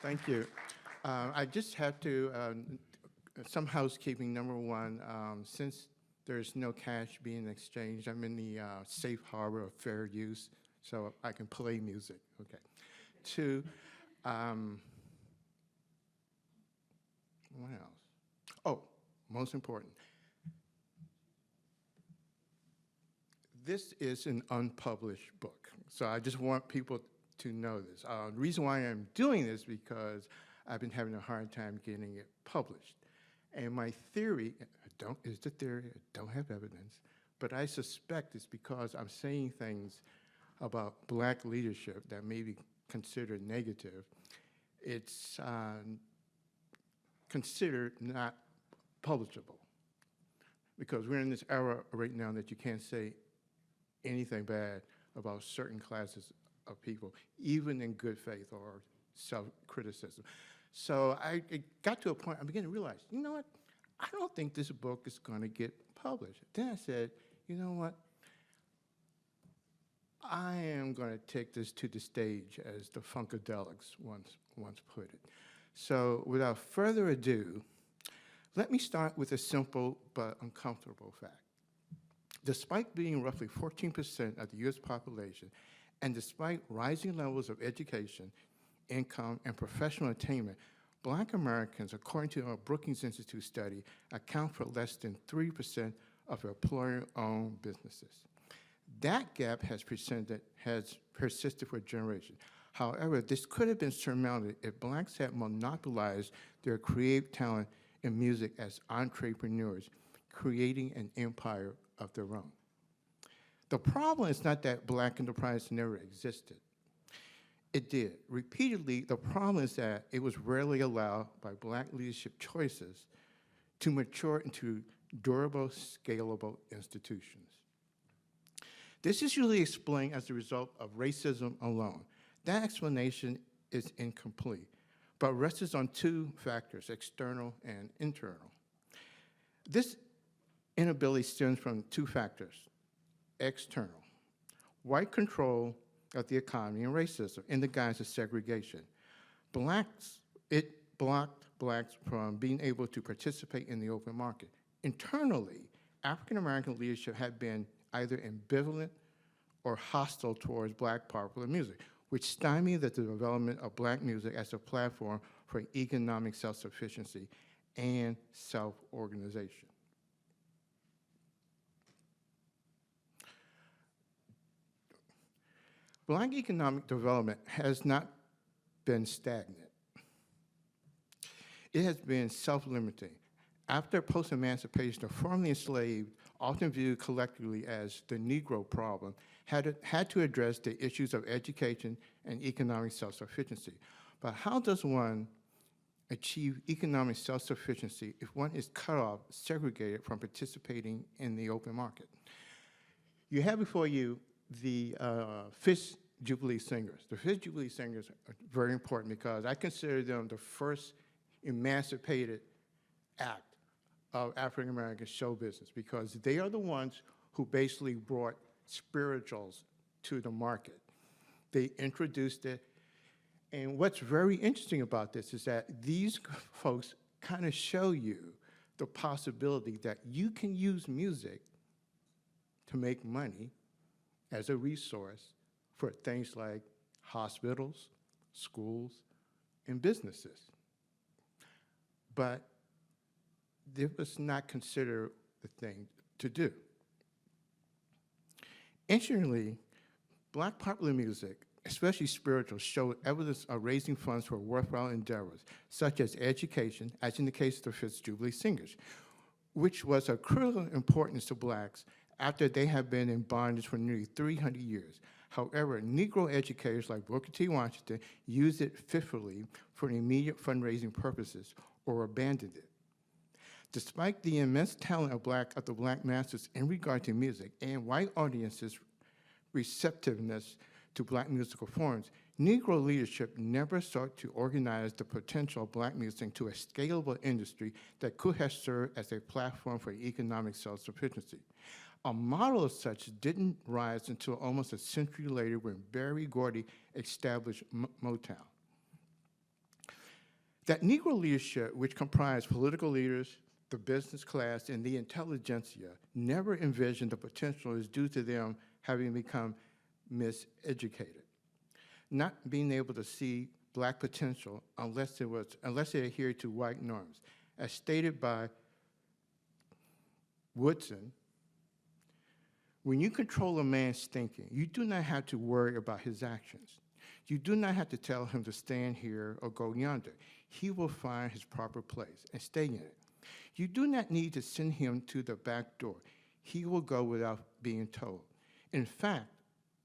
Thank you. I just have to, some housekeeping. Number one, since there's no cash being exchanged, I'm in the safe harbor of fair use, so I can play music. Okay. Two, um, what else? Oh, most important. This is an unpublished book, so I just want people to know this. The reason why I'm doing this because I've been having a hard time getting it published. And my theory, is the theory, I don't have evidence, but I suspect it's because I'm saying things about black leadership that may be considered negative. It's considered not publishable because we're in this era right now that you can't say anything bad about certain classes of people, even in good faith or self-criticism. So it got to a point, I began to realize, you know what? I don't think this book is going to get published. Then I said, you know what? I am going to take this to the stage, as the Funkadelics once put it. So without further ado, let me start with a simple but uncomfortable fact. Despite being roughly 14% of the US population, and despite rising levels of education, income, and professional attainment, Black Americans, according to a Brookings Institute study, account for less than 3% of employer-owned businesses. That gap has persisted for generations. However, this could have been surmounted if Blacks had monopolized their creative talent in music as entrepreneurs, creating an empire of their own. The problem is not that Black enterprise never existed. It did. Repeatedly, the problem is that it was rarely allowed by Black leadership choices to mature into durable, scalable institutions. This is usually explained as a result of racism alone. That explanation is incomplete, but rests on two factors, external and internal. This inability stems from two factors. External, white control of the economy and racism in the guise of segregation. It blocked Blacks from being able to participate in the open market. Internally, African-American leadership had been either ambivalent or hostile towards Black popular music, which stymied the development of Black music as a platform for economic self-sufficiency and self-organization. Black economic development has not been stagnant. It has been self-limiting. After post-emancipation, the formerly enslaved, often viewed collectively as the Negro problem, had to address the issues of education and economic self-sufficiency. But how does one achieve economic self-sufficiency if one is cut off, segregated from participating in the open market? You have before you the Fisk Jubilee Singers. The Fisk Jubilee Singers are very important because I consider them the first emancipated act of African American show business because they are the ones who basically brought spirituals to the market. They introduced it, and what's very interesting about this is that these folks kind of show you the possibility that you can use music to make money as a resource for things like hospitals, schools, and businesses. But this was not considered the thing to do. Interestingly, Black popular music, especially spiritual, showed evidence of raising funds for worthwhile endeavors, such as education, as in the case of the Fisk Jubilee Singers, which was of critical importance to Blacks after they had been in bondage for nearly 300 years. However, Negro educators like Booker T. Washington used it fitfully for immediate fundraising purposes or abandoned it. Despite the immense talent of the Black masses in regard to music and white audiences' receptiveness to Black musical forms, Negro leadership never sought to organize the potential of Black music into a scalable industry that could have served as a platform for economic self-sufficiency. A model of such didn't rise until almost a century later when Berry Gordy established Motown. That Negro leadership, which comprised political leaders, the business class, and the intelligentsia, never envisioned the potential is due to them having become miseducated, not being able to see black potential unless they adhered to white norms. As stated by Woodson, when you control a man's thinking, you do not have to worry about his actions. You do not have to tell him to stand here or go yonder. He will find his proper place and stay in it. You do not need to send him to the back door. He will go without being told. In fact,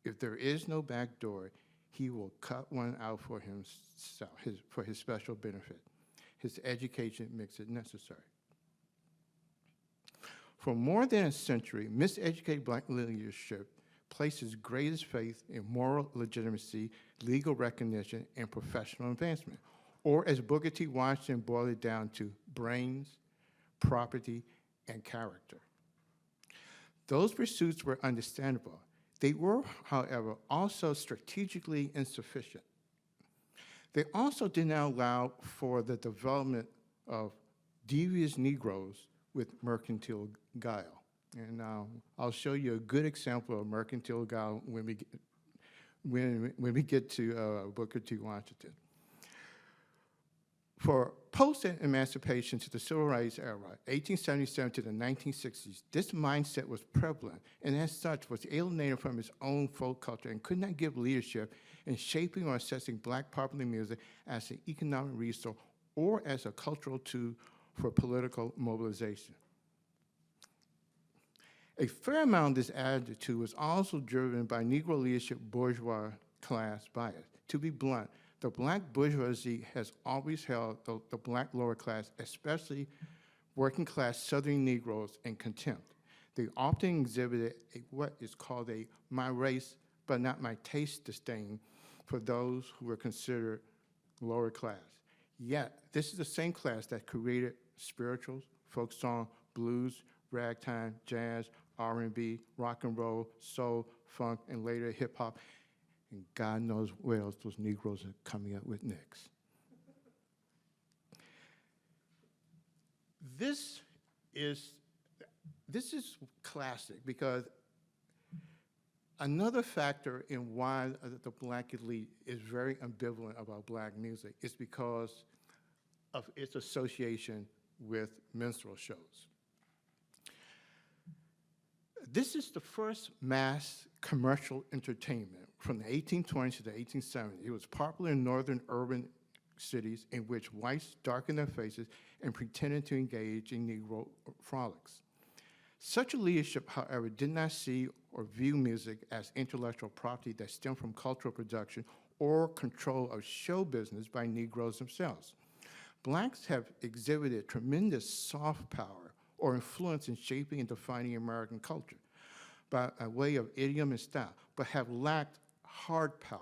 if there is no back door, he will cut one out for himself, for his special benefit. His education makes it necessary. For more than a century, miseducated black leadership places greatest faith in moral legitimacy, legal recognition, and professional advancement. Or as Booker T. Washington boiled it down to, brains, property, and character. Those pursuits were understandable. They were, however, also strategically insufficient. They also did not allow for the development of devious Negroes with mercantile guile. And I'll show you a good example of mercantile guile when we get to Booker T. Washington. For post-emancipation to the Civil Rights era, 1877 to the 1960s, this mindset was prevalent, and as such was alienated from its own folk culture and could not give leadership in shaping or assessing black popular music as an economic resource or as a cultural tool for political mobilization. A fair amount of this attitude was also driven by Negro leadership bourgeois class bias. To be blunt, the black bourgeoisie has always held the black lower class, especially working class Southern Negroes, in contempt. They often exhibited what is called a my race, but not my taste disdain for those who were considered lower class. Yet, this is the same class that created spirituals, folk song, blues, ragtime, jazz, R&B, rock and roll, soul, funk, and later hip hop. And God knows where else those Negroes are coming up with next. This is classic because another factor in why the black elite is very ambivalent about black music is because of its association with minstrel shows. This is the first mass commercial entertainment from the 1820s to the 1870s. It was popular in northern urban cities in which whites darkened their faces and pretended to engage in Negro frolics. Such a leadership, however, did not see or view music as intellectual property that stemmed from cultural production or control of show business by Negroes themselves. Blacks have exhibited tremendous soft power or influence in shaping and defining American culture by a way of idiom and style, but have lacked hard power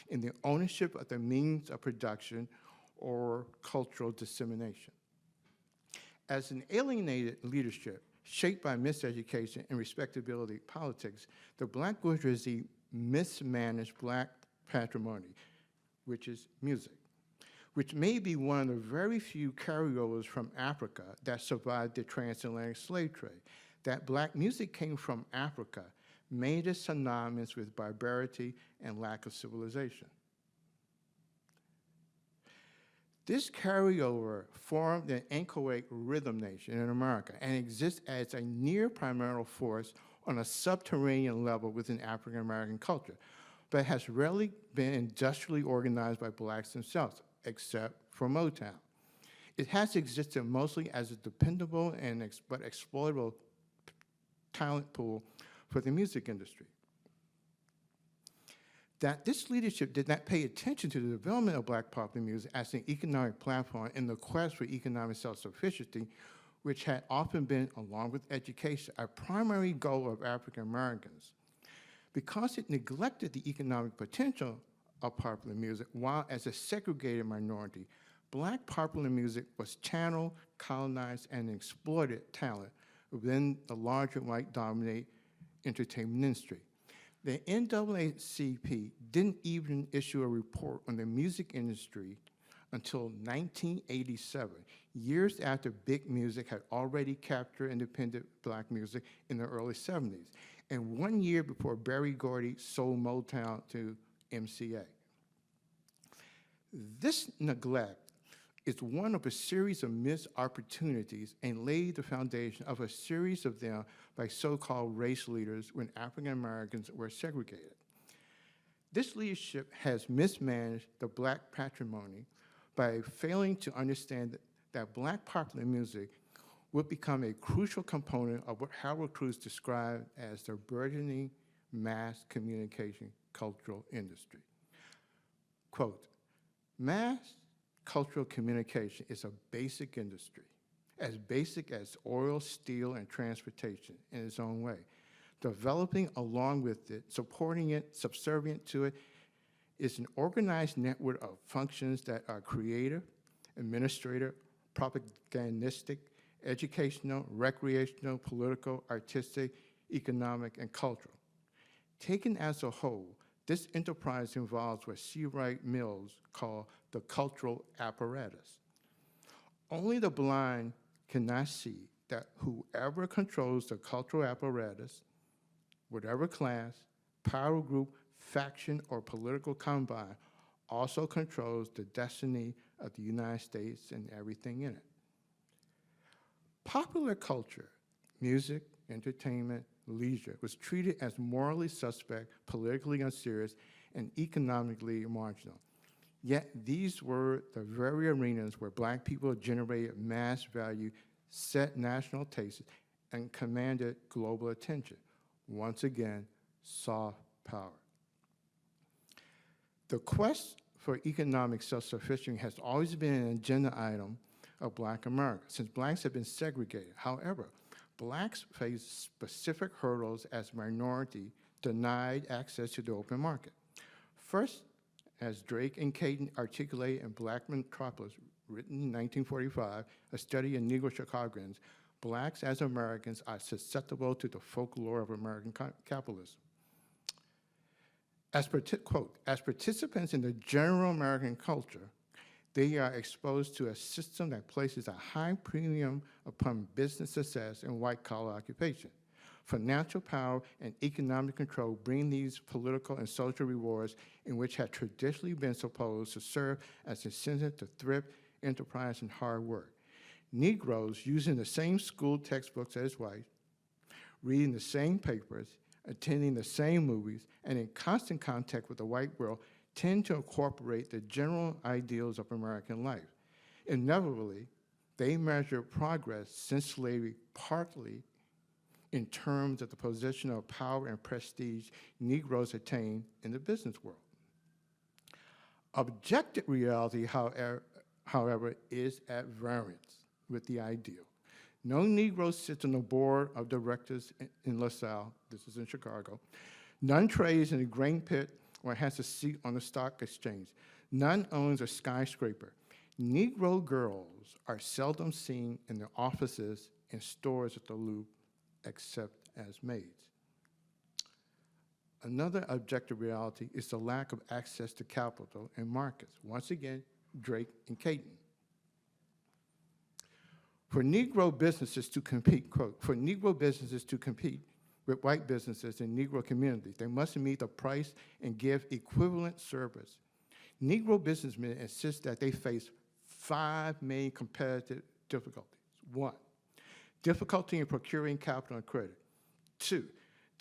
in the ownership of the means of production or cultural dissemination. As an alienated leadership shaped by miseducation and respectability politics, the black bourgeoisie mismanaged black patrimony, which is music, which may be one of the very few carryovers from Africa that survived the transatlantic slave trade. That black music came from Africa made it synonymous with barbarity and lack of civilization. This carryover formed an inchoate rhythm nation in America and exists as a near primordial force on a subterranean level within African American culture, but has rarely been industrially organized by blacks themselves, except for Motown. It has existed mostly as a dependable but exploitable talent pool for the music industry. That this leadership did not pay attention to the development of black popular music as an economic platform in the quest for economic self-sufficiency, which had often been, along with education, a primary goal of African Americans. Because it neglected the economic potential of popular music, while as a segregated minority, black popular music was channeled, colonized, and exploited talent within the larger white-dominated entertainment industry. The NAACP didn't even issue a report on the music industry until 1987, years after big music had already captured independent black music in the early 70s, and 1 year before Berry Gordy sold Motown to MCA. This neglect is one of a series of missed opportunities and laid the foundation of a series of them by so-called race leaders when African Americans were segregated. This leadership has mismanaged the black patrimony by failing to understand that black popular music would become a crucial component of what Harold Cruse described as the burgeoning mass communication cultural industry. Quote, mass cultural communication is a basic industry, as basic as oil, steel, and transportation in its own way. Developing along with it, supporting it, subservient to it, is an organized network of functions that are creative, administrative, propagandistic, educational, recreational, political, artistic, economic, and cultural. Taken as a whole, this enterprise involves what C. Wright Mills called the cultural apparatus. Only the blind cannot see that whoever controls the cultural apparatus, whatever class, power group, faction, or political combine, also controls the destiny of the United States and everything in it. Popular culture, music, entertainment, leisure, was treated as morally suspect, politically unserious, and economically marginal. Yet these were the very arenas where black people generated mass value, set national tastes, and commanded global attention. Once again, soft power. The quest for economic self-sufficiency has always been an agenda item of Black America, since blacks have been segregated. However, blacks face specific hurdles as minority denied access to the open market. First, as Drake and Caton articulate in Black Metropolis, written in 1945, a study of Negro Chicagoans, blacks as Americans are susceptible to the folklore of American capitalism. As quote, as participants in the general American culture, they are exposed to a system that places a high premium upon business success and white-collar occupation. Financial power and economic control bring these political and social rewards in which had traditionally been supposed to serve as incentive to thrift, enterprise, and hard work. Negroes using the same school textbooks as whites, reading the same papers, attending the same movies, and in constant contact with the white world tend to incorporate the general ideals of American life. Inevitably, they measure progress since slavery partly in terms of the position of power and prestige Negroes attain in the business world. Objective reality, however, is at variance with the ideal. No Negro sits on the board of directors in LaSalle, this is in Chicago. None trades in a grain pit or has a seat on the stock exchange. None owns a skyscraper. Negro girls are seldom seen in the offices and stores at the Loop except as maids. Another objective reality is the lack of access to capital and markets. Once again, Drake and Caton. For Negro businesses to compete, quote, for Negro businesses to compete with white businesses in Negro communities, they must meet the price and give equivalent service. Negro businessmen insist that they face 5 main competitive difficulties. 1, difficulty in procuring capital and credit. 2,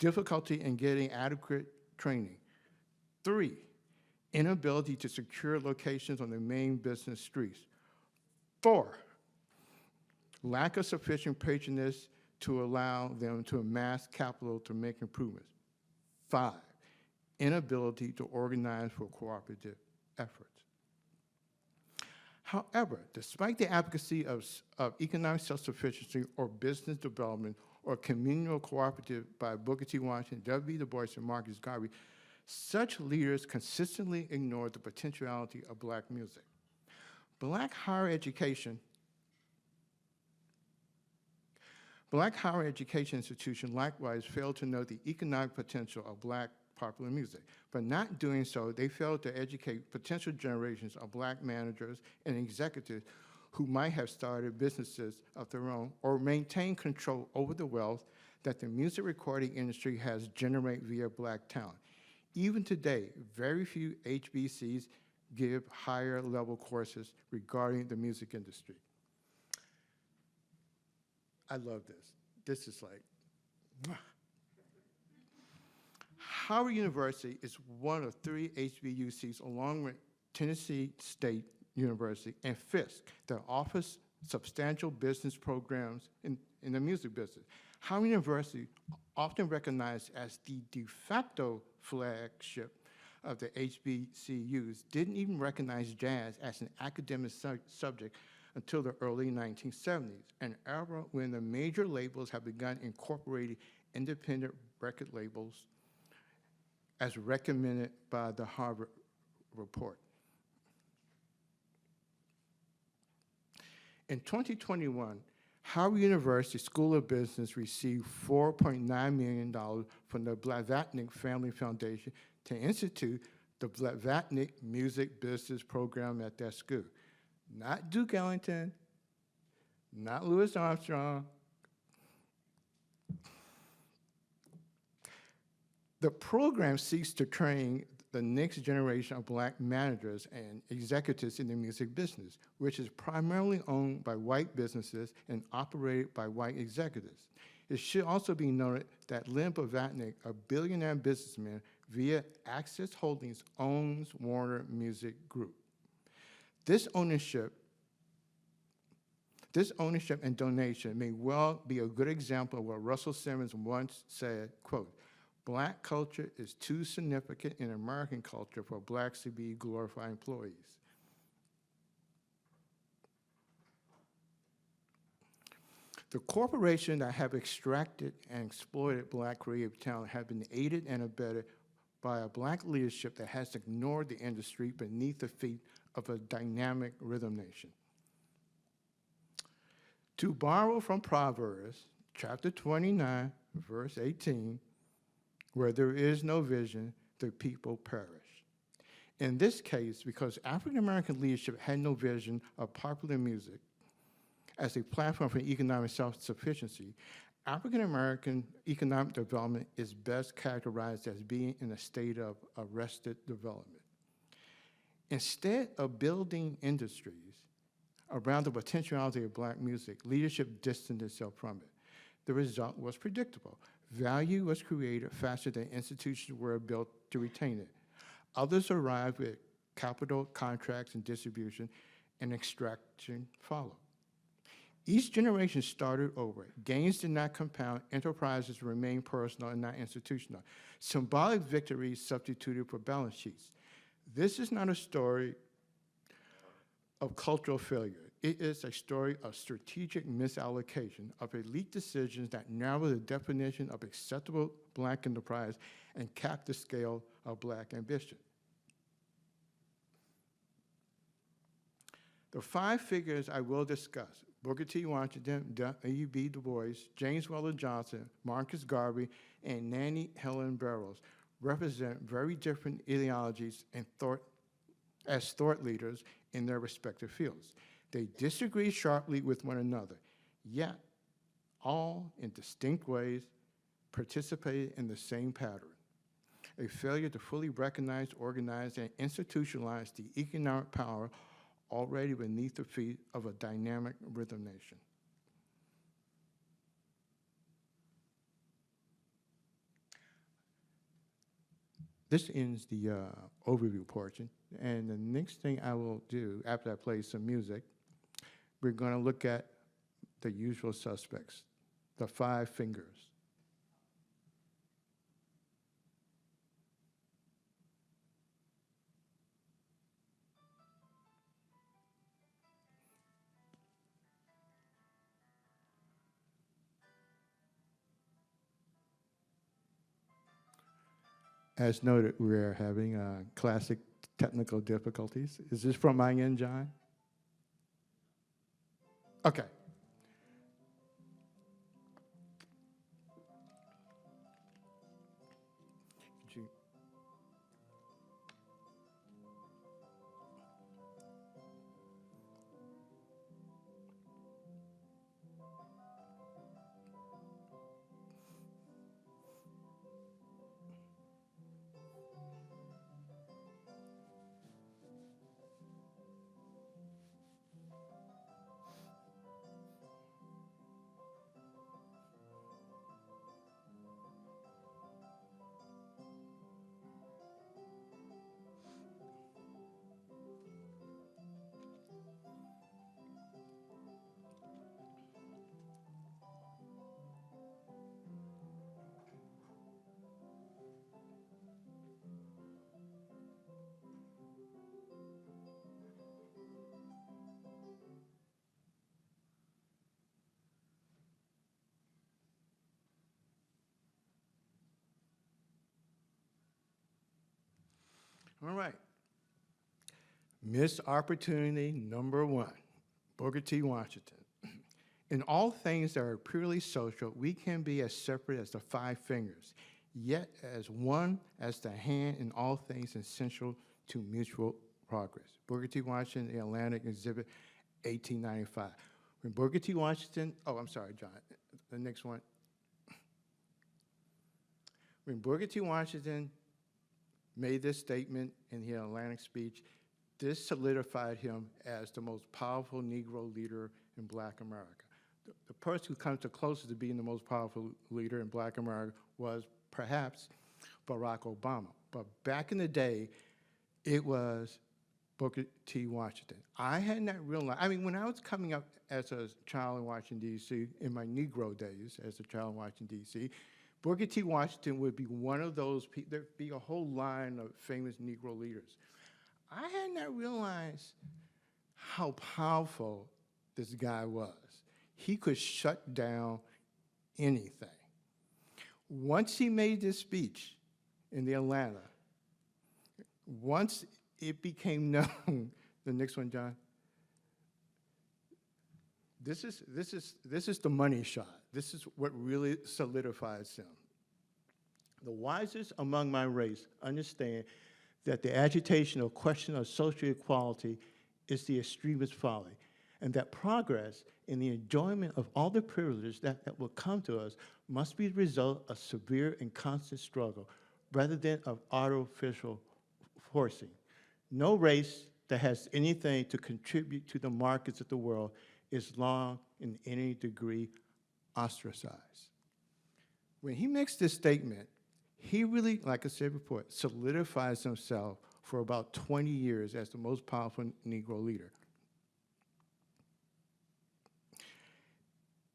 difficulty in getting adequate training. 3, inability to secure locations on the main business streets. 4, lack of sufficient patronage to allow them to amass capital to make improvements. 5, inability to organize for cooperative efforts. However, despite the advocacy of economic self-sufficiency or business development or communal cooperative by Booker T. Washington, W. Du Bois, and Marcus Garvey, such leaders consistently ignored the potentiality of black music. Black higher education institutions likewise failed to know the economic potential of black popular music. But not doing so, they failed to educate potential generations of black managers and executives who might have started businesses of their own or maintained control over the wealth that the music recording industry has generated via black talent. Even today, very few HBCs give higher level courses regarding the music industry. I love this. This is like, mwah. Howard University is one of 3 HBCUs along with Tennessee State University and Fisk that offers substantial business programs in the music business. Howard University, often recognized as the de facto flagship of the HBCUs, didn't even recognize jazz as an academic subject until the early 1970s, an era when the major labels have begun incorporating independent record labels as recommended by the Harvard Report. In 2021, Howard University School of Business received $4.9 million from the Blavatnik Family Foundation to institute the Blavatnik Music Business Program at that school. Not Duke Ellington, not Louis Armstrong. The program seeks to train the next generation of black managers and executives in the music business, which is primarily owned by white businesses and operated by white executives. It should also be noted that Len Blavatnik, a billionaire businessman via Access Holdings, owns Warner Music Group. This ownership and donation may well be a good example of what Russell Simmons once said, quote, "Black culture is too significant in American culture for blacks to be glorified employees." The corporations that have extracted and exploited black creative talent have been aided and abetted by a black leadership that has ignored the industry beneath the feet of a dynamic rhythm nation. To borrow from Proverbs, chapter 29, verse 18, where there is no vision, the people perish. In this case, because African-American leadership had no vision of popular music as a platform for economic self-sufficiency, African-American economic development is best characterized as being in a state of arrested development. Instead of building industries around the potentiality of black music, leadership distanced itself from it. The result was predictable. Value was created faster than institutions were built to retain it. Others arrived with capital, contracts, and distribution, and extraction followed. Each generation started over. Gains did not compound. Enterprises remained personal and not institutional. Symbolic victories substituted for balance sheets. This is not a story of cultural failure. It is a story of strategic misallocation, of elite decisions that narrow the definition of acceptable black enterprise and cap the scale of black ambition. The 5 figures I will discuss, Booker T. Washington, W.E.B. Du Bois, James Weldon Johnson, Marcus Garvey, and Nannie Helen Burroughs, represent very different ideologies and thought leaders in their respective fields. They disagree sharply with one another, yet all in distinct ways participated in the same pattern: a failure to fully recognize, organize, and institutionalize the economic power already beneath the feet of a dynamic rhythm nation. This ends the overview portion, and the next thing I will do after I play some music, we're going to look at the usual suspects, the 5 fingers. As noted, we're having classic technical difficulties. Is this from my end, John? Okay. Could you All right. Missed opportunity number one, Booker T. Washington. In all things that are purely social, we can be as separate as the five fingers, yet as one as the hand in all things essential to mutual progress. Booker T. Washington, The Atlantic, Exhibit 1895. When Booker T. Washington, oh, I'm sorry, John, the next one. When Booker T. Washington made this statement in the Atlantic speech, this solidified him as the most powerful Negro leader in Black America. The person who comes the closest to being the most powerful leader in Black America was perhaps Barack Obama. But back in the day, it was Booker T. Washington. I had not realized, I mean, when I was coming up as a child in Washington, D.C., in my Negro days as a child in Washington, D.C., Booker T. Washington would be one of those people, there'd be a whole line of famous Negro leaders. I had not realized how powerful this guy was. He could shut down anything. Once he made this speech in the Atlanta, once it became known, the next one, John, this is the money shot. This is what really solidifies him. The wisest among my race understand that the agitation or question of social equality is the extremist folly, and that progress in the enjoyment of all the privileges that will come to us must be the result of severe and constant struggle, rather than of artificial forcing. No race that has anything to contribute to the markets of the world is long in any degree ostracized. When he makes this statement, he really, like I said before, solidifies himself for about 20 years as the most powerful Negro leader.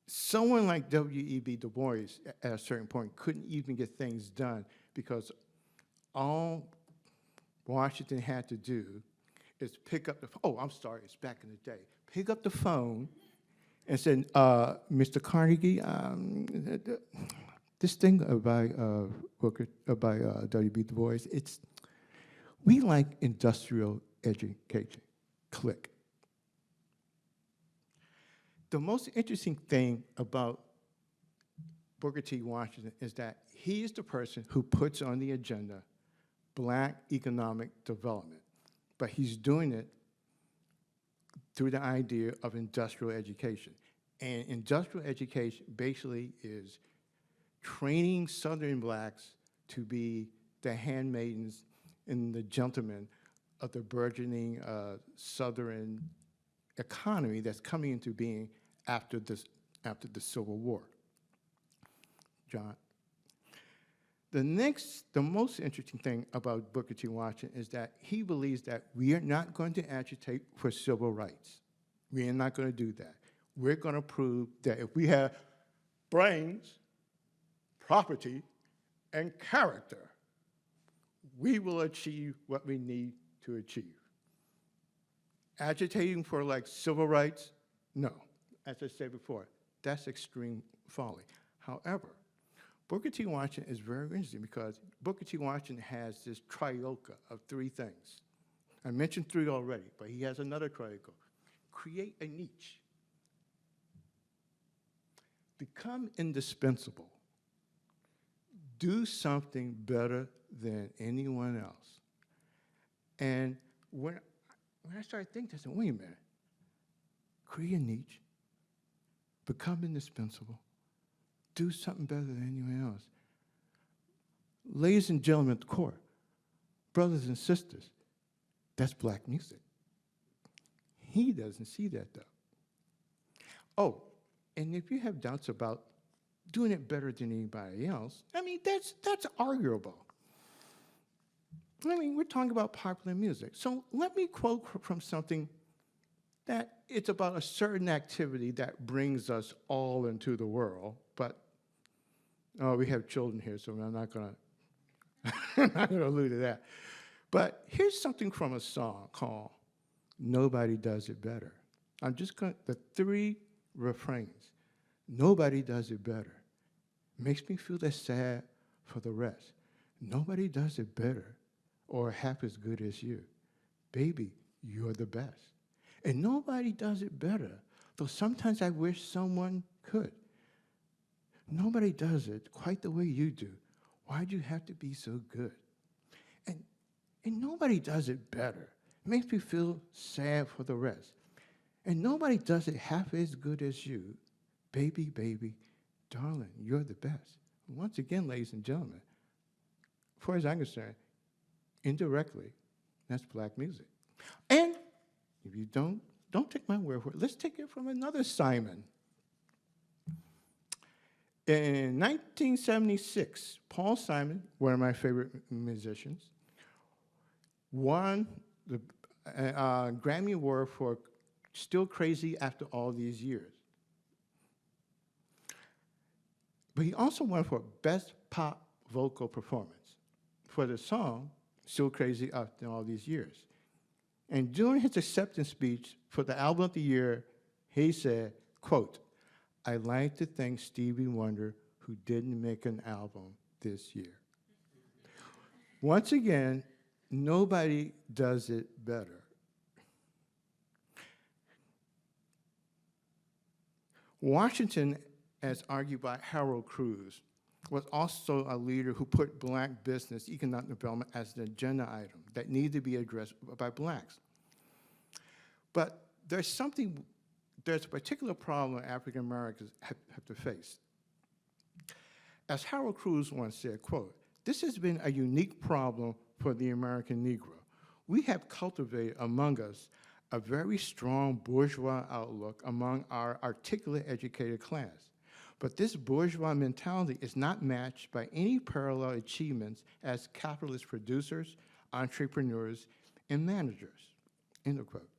Someone like W.E.B. Du Bois, at a certain point, couldn't even get things done because all Washington had to do is pick up the phone. Oh, I'm sorry, it's back in the day. Pick up the phone and say, Mr. Carnegie, this thing by W.B. Du Bois, we like industrial education. Click. The most interesting thing about Booker T. Washington is that he is the person who puts on the agenda Black economic development, but he's doing it through the idea of industrial education. And industrial education basically is training Southern Blacks to be the handmaidens and the gentlemen of the burgeoning Southern economy that's coming into being after the Civil War. John. The most interesting thing about Booker T. Washington is that he believes that we are not going to agitate for civil rights. We are not going to do that. We're going to prove that if we have brains, property, and character, we will achieve what we need to achieve. Agitating for like civil rights? No. As I said before, that's extreme folly. However, Booker T. Washington is very interesting because Booker T. Washington has this trioca of three things. I mentioned three already, but he has another trioca. Create a niche. Become indispensable. Do something better than anyone else. And when I started thinking, I said, wait a minute. Create a niche. Become indispensable. Do something better than anyone else. Ladies and gentlemen at the court, brothers and sisters, that's Black music. He doesn't see that, though. Oh, and if you have doubts about doing it better than anybody else, I mean, that's arguable. I mean, we're talking about popular music. So let me quote from something that it's about a certain activity that brings us all into the world, but we have children here, so I'm not gonna allude to that. But here's something from a song called Nobody Does It Better. I'm just going the three refrains. Nobody does it better. Makes me feel that sad for the rest. Nobody does it better. or half as good as you. Baby, you're the best. And nobody does it better, though sometimes I wish someone could. Nobody does it quite the way you do. Why'd you have to be so good? And nobody does it better. It makes me feel sad for the rest. And nobody does it half as good as you. Baby, baby, darling, you're the best. Once again, ladies and gentlemen, as far as I'm concerned, indirectly, that's black music. And if you don't take my word for it. Let's take it from another Simon. In 1976, Paul Simon, one of my favorite musicians, won the Grammy Award for Still Crazy After All These Years. But he also won for Best Pop Vocal Performance for the song Still Crazy After All These Years. And during his acceptance speech for the Album of the Year, he said, quote, "I'd like to thank Stevie Wonder, who didn't make an album this year." Once again, nobody does it better. Washington, as argued by Harold Cruz, was also a leader who put black business, economic development as an agenda item that needed to be addressed by blacks. But there's a particular problem African Americans have to face. As Harold Cruz once said, quote, "This has been a unique problem for the American Negro. We have cultivated among us a very strong bourgeois outlook among our articulate educated class. But this bourgeois mentality is not matched by any parallel achievements as capitalist producers, entrepreneurs, and managers," end of quote.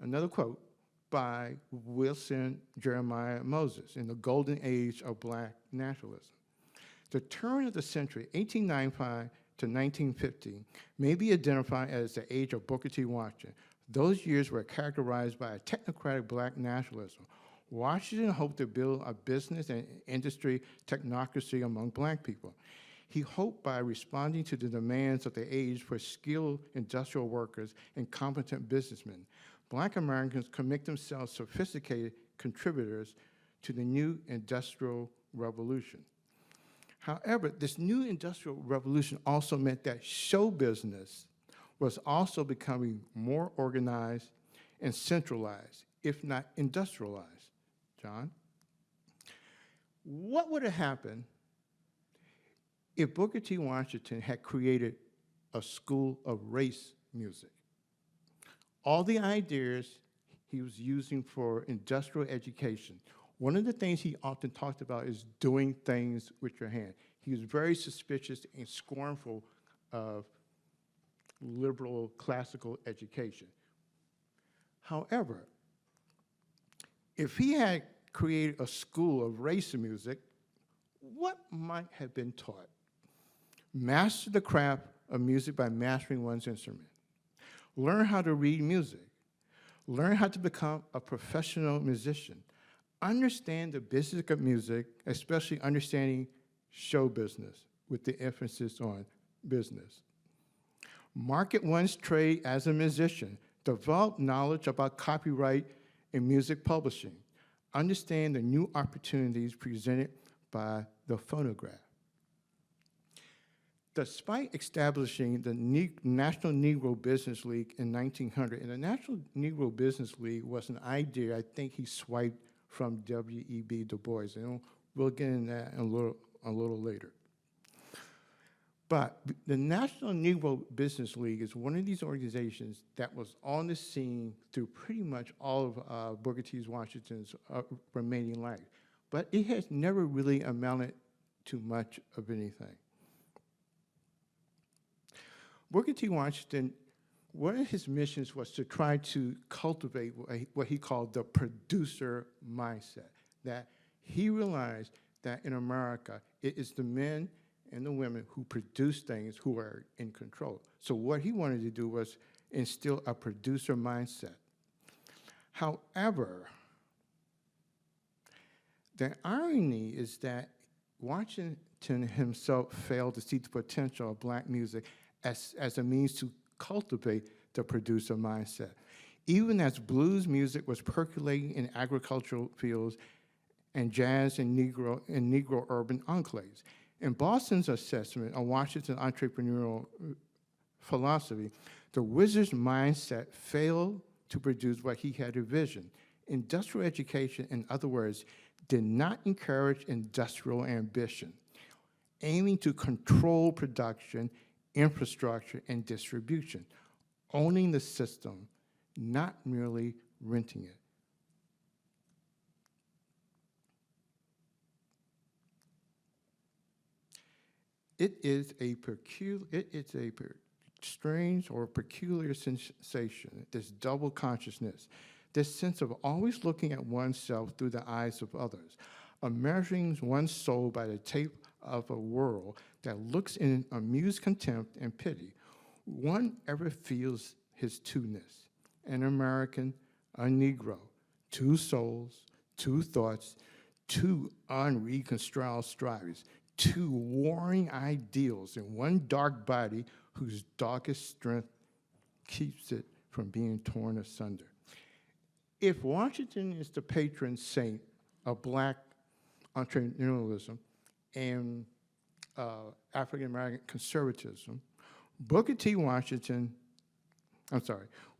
Another quote by Wilson Jeremiah Moses in The Golden Age of Black Nationalism. "The turn of the century, 1895 to 1950, may be identified as the age of Booker T. Washington. Those years were characterized by a technocratic black nationalism. Washington hoped to build a business and industry technocracy among black people. He hoped by responding to the demands of the age for skilled industrial workers and competent businessmen, black Americans could make themselves sophisticated contributors to the new industrial revolution. However, this new industrial revolution also meant that show business was also becoming more organized and centralized, if not industrialized." John? What would have happened if Booker T. Washington had created a school of race music? All the ideas he was using for industrial education, one of the things he often talked about is doing things with your hand. He was very suspicious and scornful of liberal classical education. However, if he had created a school of race music, what might have been taught? Master the craft of music by mastering one's instrument. Learn how to read music. Learn how to become a professional musician. Understand the business of music, especially understanding show business with the emphasis on business. Market one's trade as a musician. Develop knowledge about copyright and music publishing. Understand the new opportunities presented by the phonograph. Despite establishing the National Negro Business League in 1900, and the National Negro Business League was an idea I think he swiped from W.E.B. Du Bois, and we'll get into that a little later. But the National Negro Business League is one of these organizations that was on the scene through pretty much all of Booker T. Washington's remaining life. But it has never really amounted to much of anything. Booker T. Washington, one of his missions was to try to cultivate what he called the producer mindset, that he realized that in America, it is the men and the women who produce things who are in control. So what he wanted to do was instill a producer mindset. However, the irony is that Washington Washington himself failed to see the potential of black music as a means to cultivate the producer mindset. Even as blues music was percolating in agricultural fields and jazz in Negro urban enclaves. In Boston's assessment of Washington's entrepreneurial philosophy, the wizard's mindset failed to produce what he had envisioned. Industrial education, in other words, did not encourage industrial ambition, aiming to control production, infrastructure, and distribution, owning the system, not merely renting it. It is a strange or peculiar sensation, this double consciousness, this sense of always looking at oneself through the eyes of others, of measuring one's soul by the tape of a world that looks in amused contempt and pity. One ever feels his two-ness, an American, a Negro, two souls, two thoughts, two unreconciled strivings, two warring ideals in one dark body whose darkest strength keeps it from being torn asunder. If Washington is the patron saint of black entrepreneurialism and African-American conservatism,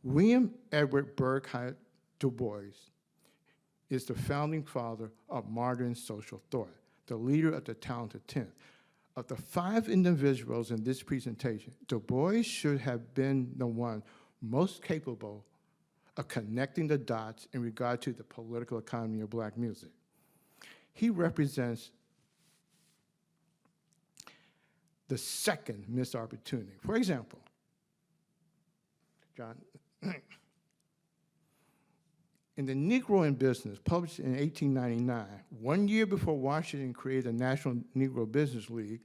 William Edward Burghardt Du Bois is the founding father of modern social thought, the leader of the talented 10th. Of the 5 individuals in this presentation, Du Bois should have been the one most capable of connecting the dots in regard to the political economy of black music. He represents the second missed opportunity. For example, John, in The Negro in Business, published in 1899, 1 year before Washington created the National Negro Business League,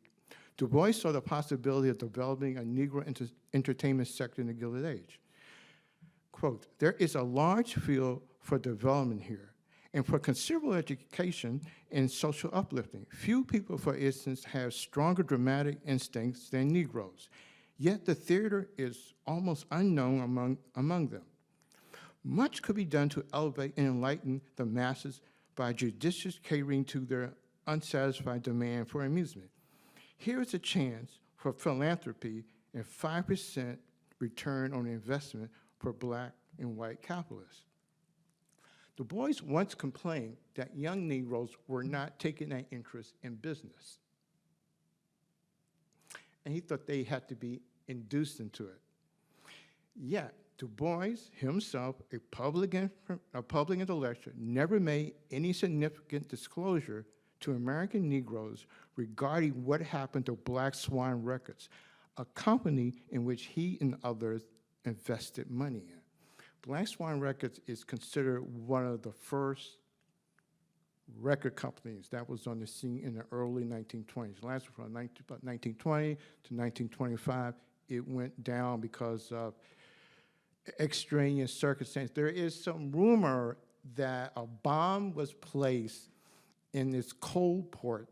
Du Bois saw the possibility of developing a Negro entertainment sector in the Gilded Age. Quote, "There is a large field for development here, and for considerable education and social uplifting. Few people, for instance, have stronger dramatic instincts than Negroes, yet the theater is almost unknown among them. Much could be done to elevate and enlighten the masses by judicious catering to their unsatisfied demand for amusement. Here is a chance for philanthropy and 5% return on investment for black and white capitalists." Du Bois once complained that young Negroes were not taking an interest in business, and he thought they had to be induced into it. Yet, Du Bois himself, a public intellectual, never made any significant disclosure to American Negroes regarding what happened to Black Swan Records, a company in which he and others invested money in. Black Swan Records is considered one of the first record companies that was on the scene in the early 1920s. Lasted from 1920 to 1925. It went down because of extraneous circumstances. There is some rumor that a bomb was placed in this coal port.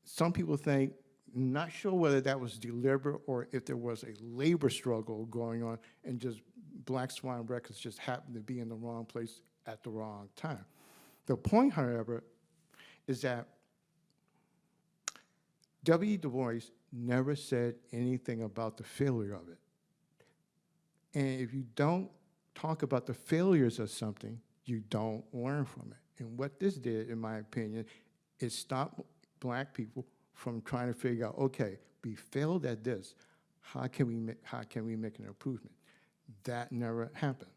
Some people think, not sure whether that was deliberate or if there was a labor struggle going on and just Black Swan Records just happened to be in the wrong place at the wrong time. The point, however, is that W. Du Bois never said anything about the failure of it. And if you don't talk about the failures of something, you don't learn from it. And what this did, in my opinion, is stop black people from trying to figure out, okay, we failed at this, how can we make an improvement? That never happened.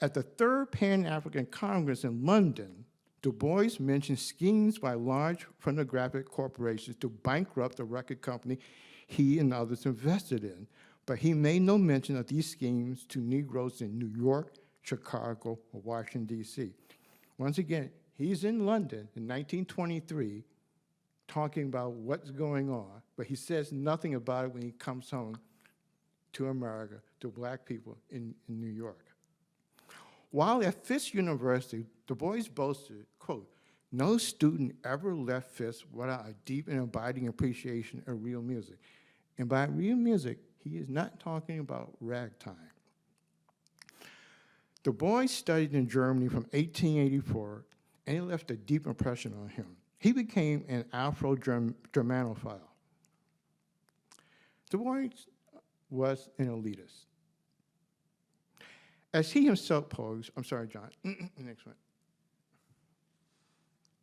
At the Third Pan-African Congress in London, Du Bois mentioned schemes by large phonographic corporations to bankrupt the record company he and others invested in, but he made no mention of these schemes to Negroes in New York, Chicago, or Washington, D.C. Once again, he's in London in 1923 talking about what's going on, but he says nothing about it when he comes home to America, to black people in New York. While at Fisk University, Du Bois boasted, quote, No student ever left Fisk without a deep and abiding appreciation of real music. And by real music, he is not talking about ragtime. Du Bois studied in Germany from 1884, and it left a deep impression on him. He became an Afro-Germanophile. Du Bois was an elitist. As he himself posed, I'm sorry, John, next one.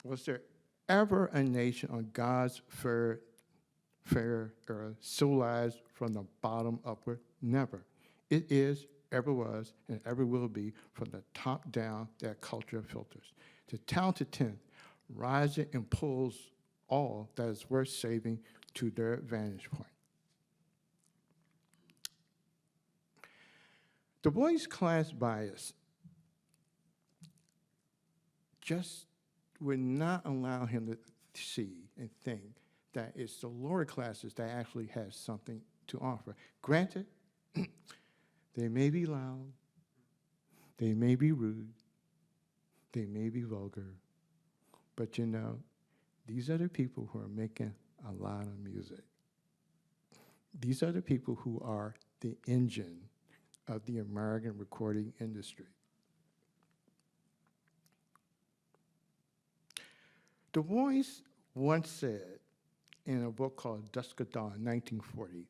Was there ever a nation on God's fair earth civilized from the bottom upward? Never. It is, ever was, and ever will be from the top down that culture filters. The talented tenth rises and pulls all that is worth saving to their vantage point. Du Bois' class bias just would not allow him to see and think that it's the lower classes that actually has something to offer. Granted, they may be loud, they may be rude, they may be vulgar, but you know, these are the people who are making a lot of music. These are the people who are the engine of the American recording industry. Du Bois once said in a book called Dusk of Dawn, 1940,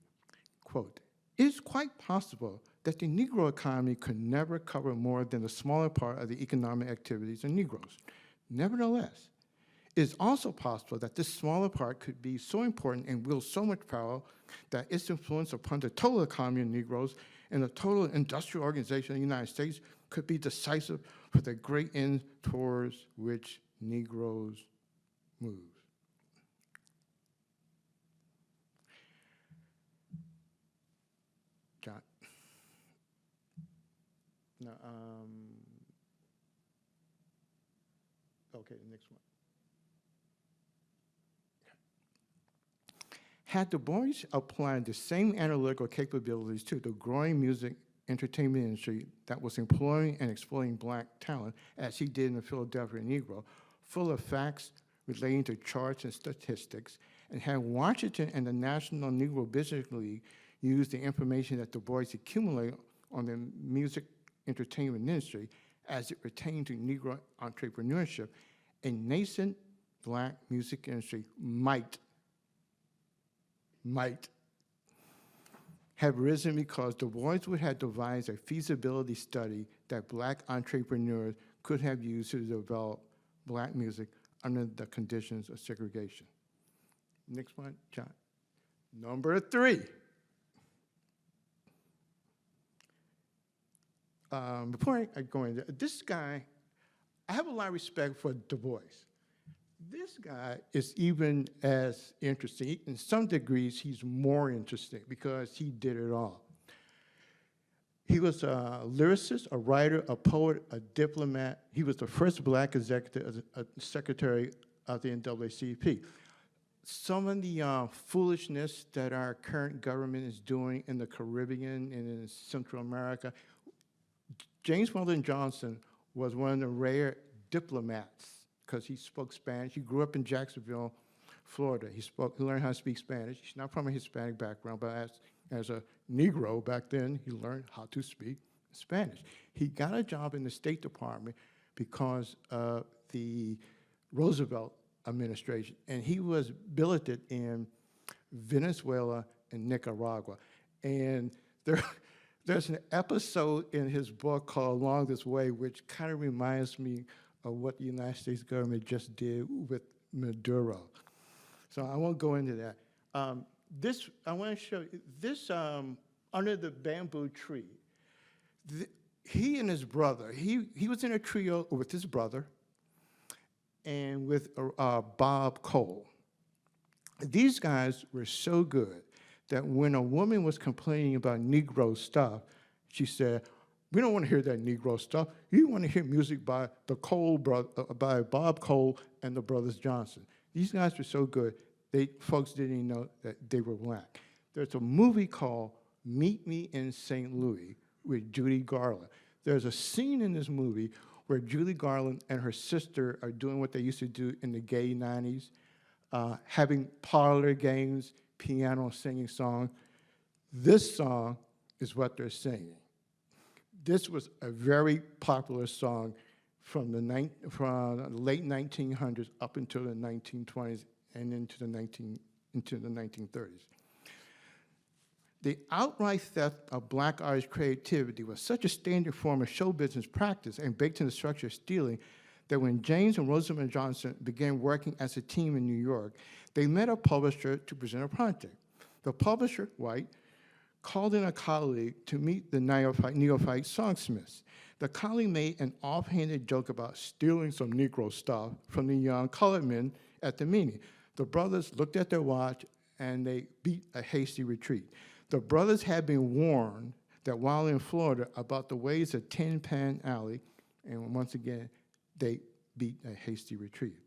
quote, "It is quite possible that the Negro economy could never cover more than a smaller part of the economic activities of Negroes. Nevertheless, it is also possible that this smaller part could be so important and wield so much power that its influence upon the total economy of Negroes and the total industrial organization of the United States could be decisive for the great end towards which Negroes move." John. No, okay, the next one. Had Du Bois applied the same analytical capabilities to the growing music entertainment industry that was employing and exploiting Black talent as he did in the Philadelphia Negro, full of facts relating to charts and statistics, and had Washington and the National Negro Business League use the information that Du Bois accumulated on the music entertainment industry as it pertained to Negro entrepreneurship, a nascent Black music industry might have risen because Du Bois would have devised a feasibility study that Black entrepreneurs could have used to develop Black music under the conditions of segregation. Next one, John. Number 3. Before I go into this guy, I have a lot of respect for Du Bois. This guy is even as interesting. In some degrees, he's more interesting because he did it all. He was a lyricist, a writer, a poet, a diplomat. He was the first Black executive secretary of the NAACP. Some of the foolishness that our current government is doing in the Caribbean and in Central America, James Weldon Johnson was one of the rare diplomats because he spoke Spanish. He grew up in Jacksonville, Florida. He learned how to speak Spanish. He's not from a Hispanic background, but as a Negro back then, he learned how to speak Spanish. He got a job in the State Department because of the Roosevelt administration, and he was billeted in Venezuela and Nicaragua. And there's an episode in his book called Along This Way, which kind of reminds me of what the United States government just did with Maduro. So I won't go into that. I want to show you this under the bamboo tree. He and his brother, he was in a trio with his brother and with Bob Cole. These guys were so good that when a woman was complaining about Negro stuff, she said, "We don't want to hear that Negro stuff. You want to hear music by the Cole by Bob Cole and the Brothers Johnson." These guys were so good, folks didn't even know that they were Black. There's a movie called Meet Me in St. Louis with Judy Garland. There's a scene in this movie where Julie Garland and her sister are doing what they used to do in the gay 90s, having parlor games, piano singing songs. This song is what they're singing. This was a very popular song from the late 1900s up until the 1920s and into the 1930s. The outright theft of black artists' creativity was such a standard form of show business practice and baked in the structure of stealing that when James and Rosamond Johnson began working as a team in New York, they met a publisher to present a project. The publisher, White, called in a colleague to meet the neophyte songsmiths. The colleague made an offhanded joke about stealing some Negro stuff from the young colored men at the meeting. The brothers looked at their watch and they beat a hasty retreat. The brothers had been warned that while in Florida about the ways of Tin Pan Alley, and once again, they beat a hasty retreat.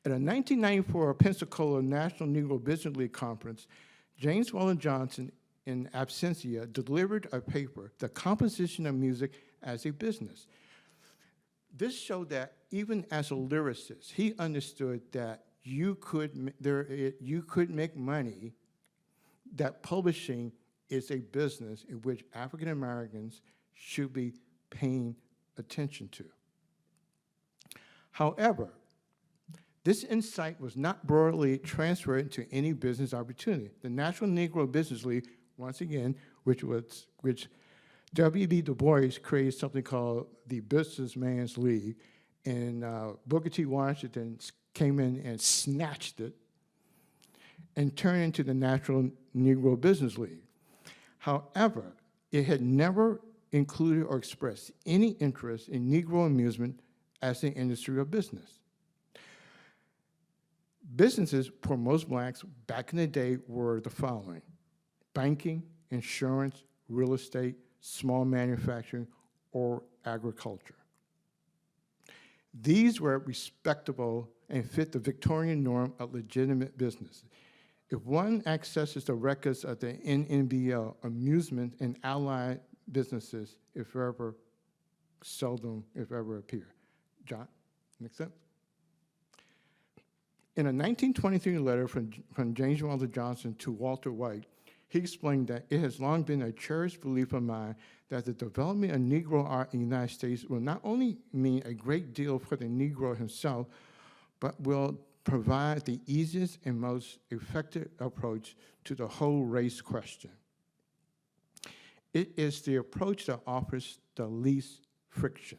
At a 1994 Pensacola National Negro Business League conference, James Weldon Johnson in absentia delivered a paper, The Composition of Music as a Business. This showed that even as a lyricist, he understood that you could make money, that publishing is a business in which African Americans should be paying attention to. However, this insight was not broadly transferred to any business opportunity. The National Negro Business League, once again, which W.B. Du Bois created something called the Businessman's League, and Booker T. Washington came in and snatched it and turned it into the National Negro Business League. However, it had never included or expressed any interest in Negro amusement as an industry or business. Businesses for most blacks back in the day were the following: banking, insurance, real estate, small manufacturing, or agriculture. These were respectable and fit the Victorian norm of legitimate business. If one accesses the records of the NNBL, amusement and allied businesses, if ever, seldom, if ever, appear. John, make sense? In a 1923 letter from James Weldon Johnson to Walter White, he explained that it has long been a cherished belief of mine that the development of Negro art in the United States will not only mean a great deal for the Negro himself, but will provide the easiest and most effective approach to the whole race question. It is the approach that offers the least friction.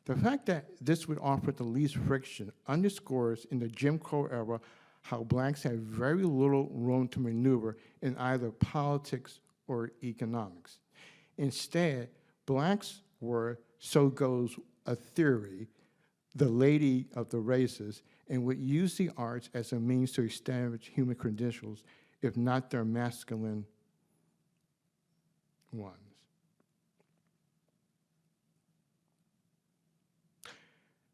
The fact that this would offer the least friction underscores in the Jim Crow era how blacks had very little room to maneuver in either politics or economics. Instead, blacks were, so goes a theory, the lady of the races, and would use the arts as a means to establish human credentials, if not their masculine ones.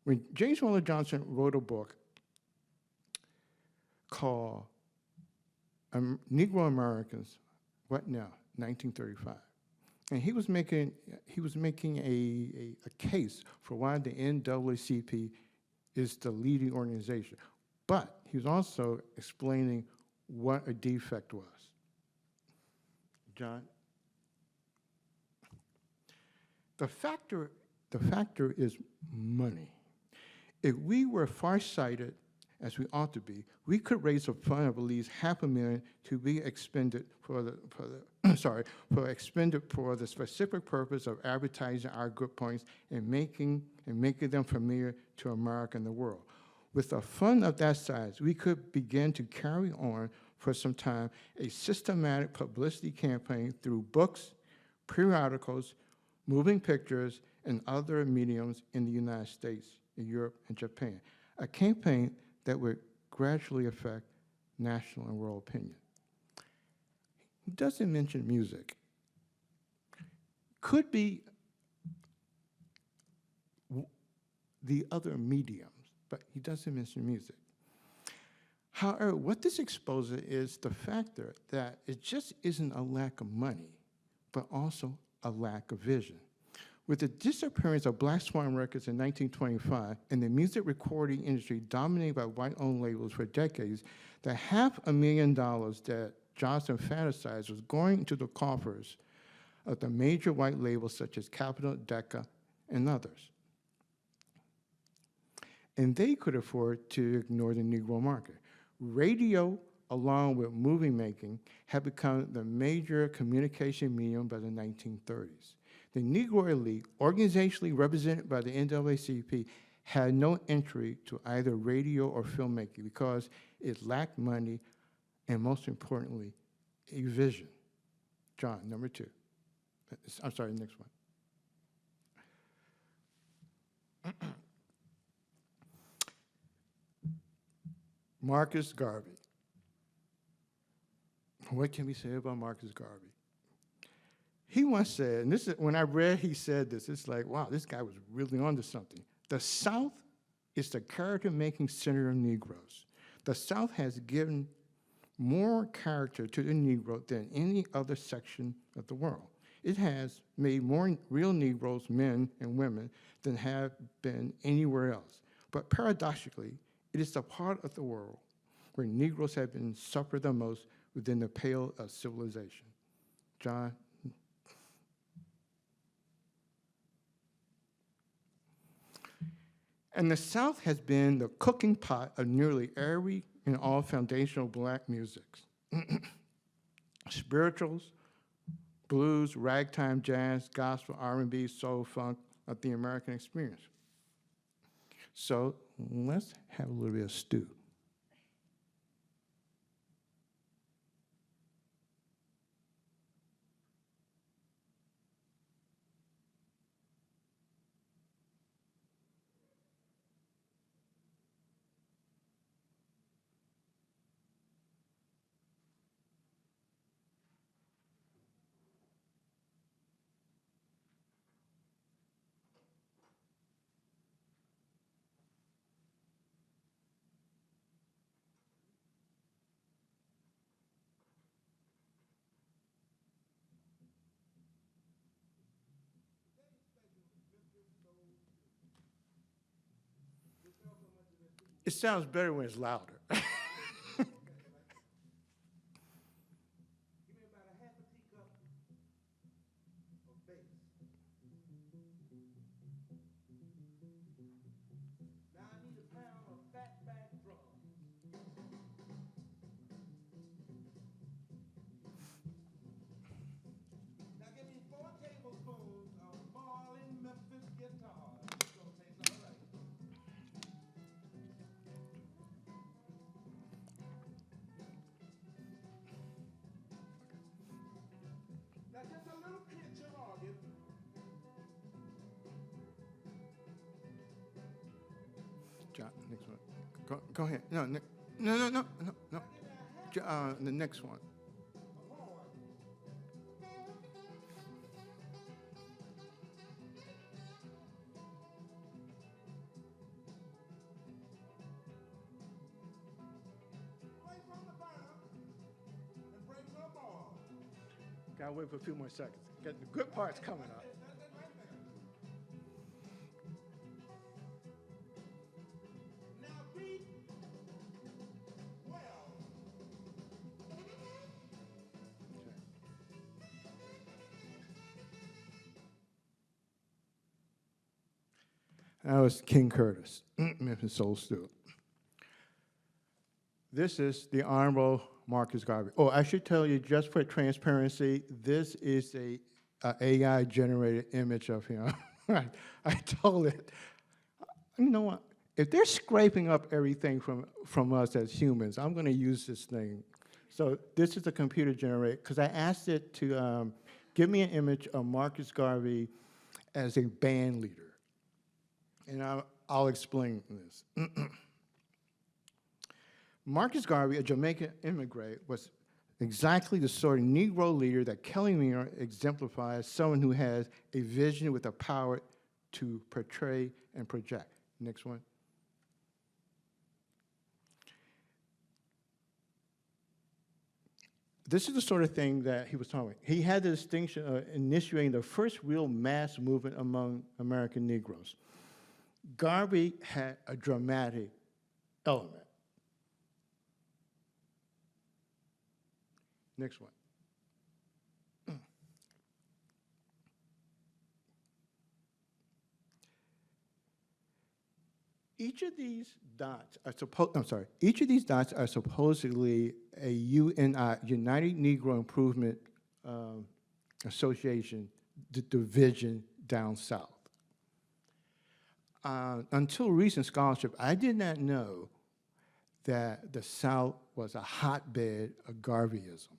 When James Weldon Johnson wrote a book called Negro Americans, What Now, 1935, and he was making a case for why the NAACP is the leading organization, but he was also explaining what a defect was. John? The factor is money. If we were farsighted, as we ought to be, we could raise a fund of at least $500,000 to be expended for the specific purpose of advertising our good points and making them familiar to America and the world. With a fund of that size, we could begin to carry on for some time a systematic publicity campaign through books, periodicals, moving pictures, and other mediums in the United States, in Europe, and Japan. A campaign that would gradually affect national and world opinion. He doesn't mention music. Could be the other mediums, but he doesn't mention music. However, what this exposes is the factor that it just isn't a lack of money, but also a lack of vision. With the disappearance of Black Swan Records in 1925 and the music recording industry dominated by white-owned labels for decades, the $500,000 that Johnson fantasized was going into the coffers of the major white labels such as Capitol, Decca, and others. And they could afford to ignore the Negro market. Radio, along with movie making, had become the major communication medium by the 1930s. The Negro elite, organizationally represented by the NAACP, had no entry to either radio or filmmaking because it lacked money and, most importantly, a vision. John, number 2. I'm sorry, the next one. Marcus Garvey. What can we say about Marcus Garvey? He once said, and this is when I read he said this, it's like, wow, this guy was really onto something. The South is the character-making center of Negroes. The South has given more character to the Negro than any other section of the world. It has made more real Negroes, men and women, than have been anywhere else. But paradoxically, it is the part of the world where Negroes have been suffered the most within the pale of civilization. John. And the South has been the cooking pot of nearly every and all foundational Black musics. Spirituals, blues, ragtime, jazz, gospel, R&B, soul, funk of the American experience. So let's have a little bit of stew. It sounds better when it's louder. John, next one. Go ahead. No. The next one. Gotta wait for a few more seconds. Got the good parts coming up. That was King Curtis, Memphis Soul Stew. This is the Honorable Marcus Garvey. Oh, I should tell you, just for transparency, this is a AI-generated image of him. I told it, you know what? If they're scraping up everything from us as humans, I'm going to use this thing. So this is a computer generated, because I asked it to give me an image of Marcus Garvey as a band leader. And I'll explain this. Marcus Garvey, a Jamaican immigrant, was exactly the sort of Negro leader that Kelly Miller exemplifies, someone who has a vision with the power to portray and project. Next one. this is the sort of thing that he was talking about. He had the distinction of initiating the first real mass movement among American Negroes. Garvey had a dramatic element. Next one. Each of these dots are each of these dots are supposedly a UNI, United Negro Improvement Association division down south. Until recent scholarship, I did not know that the South was a hotbed of Garveyism.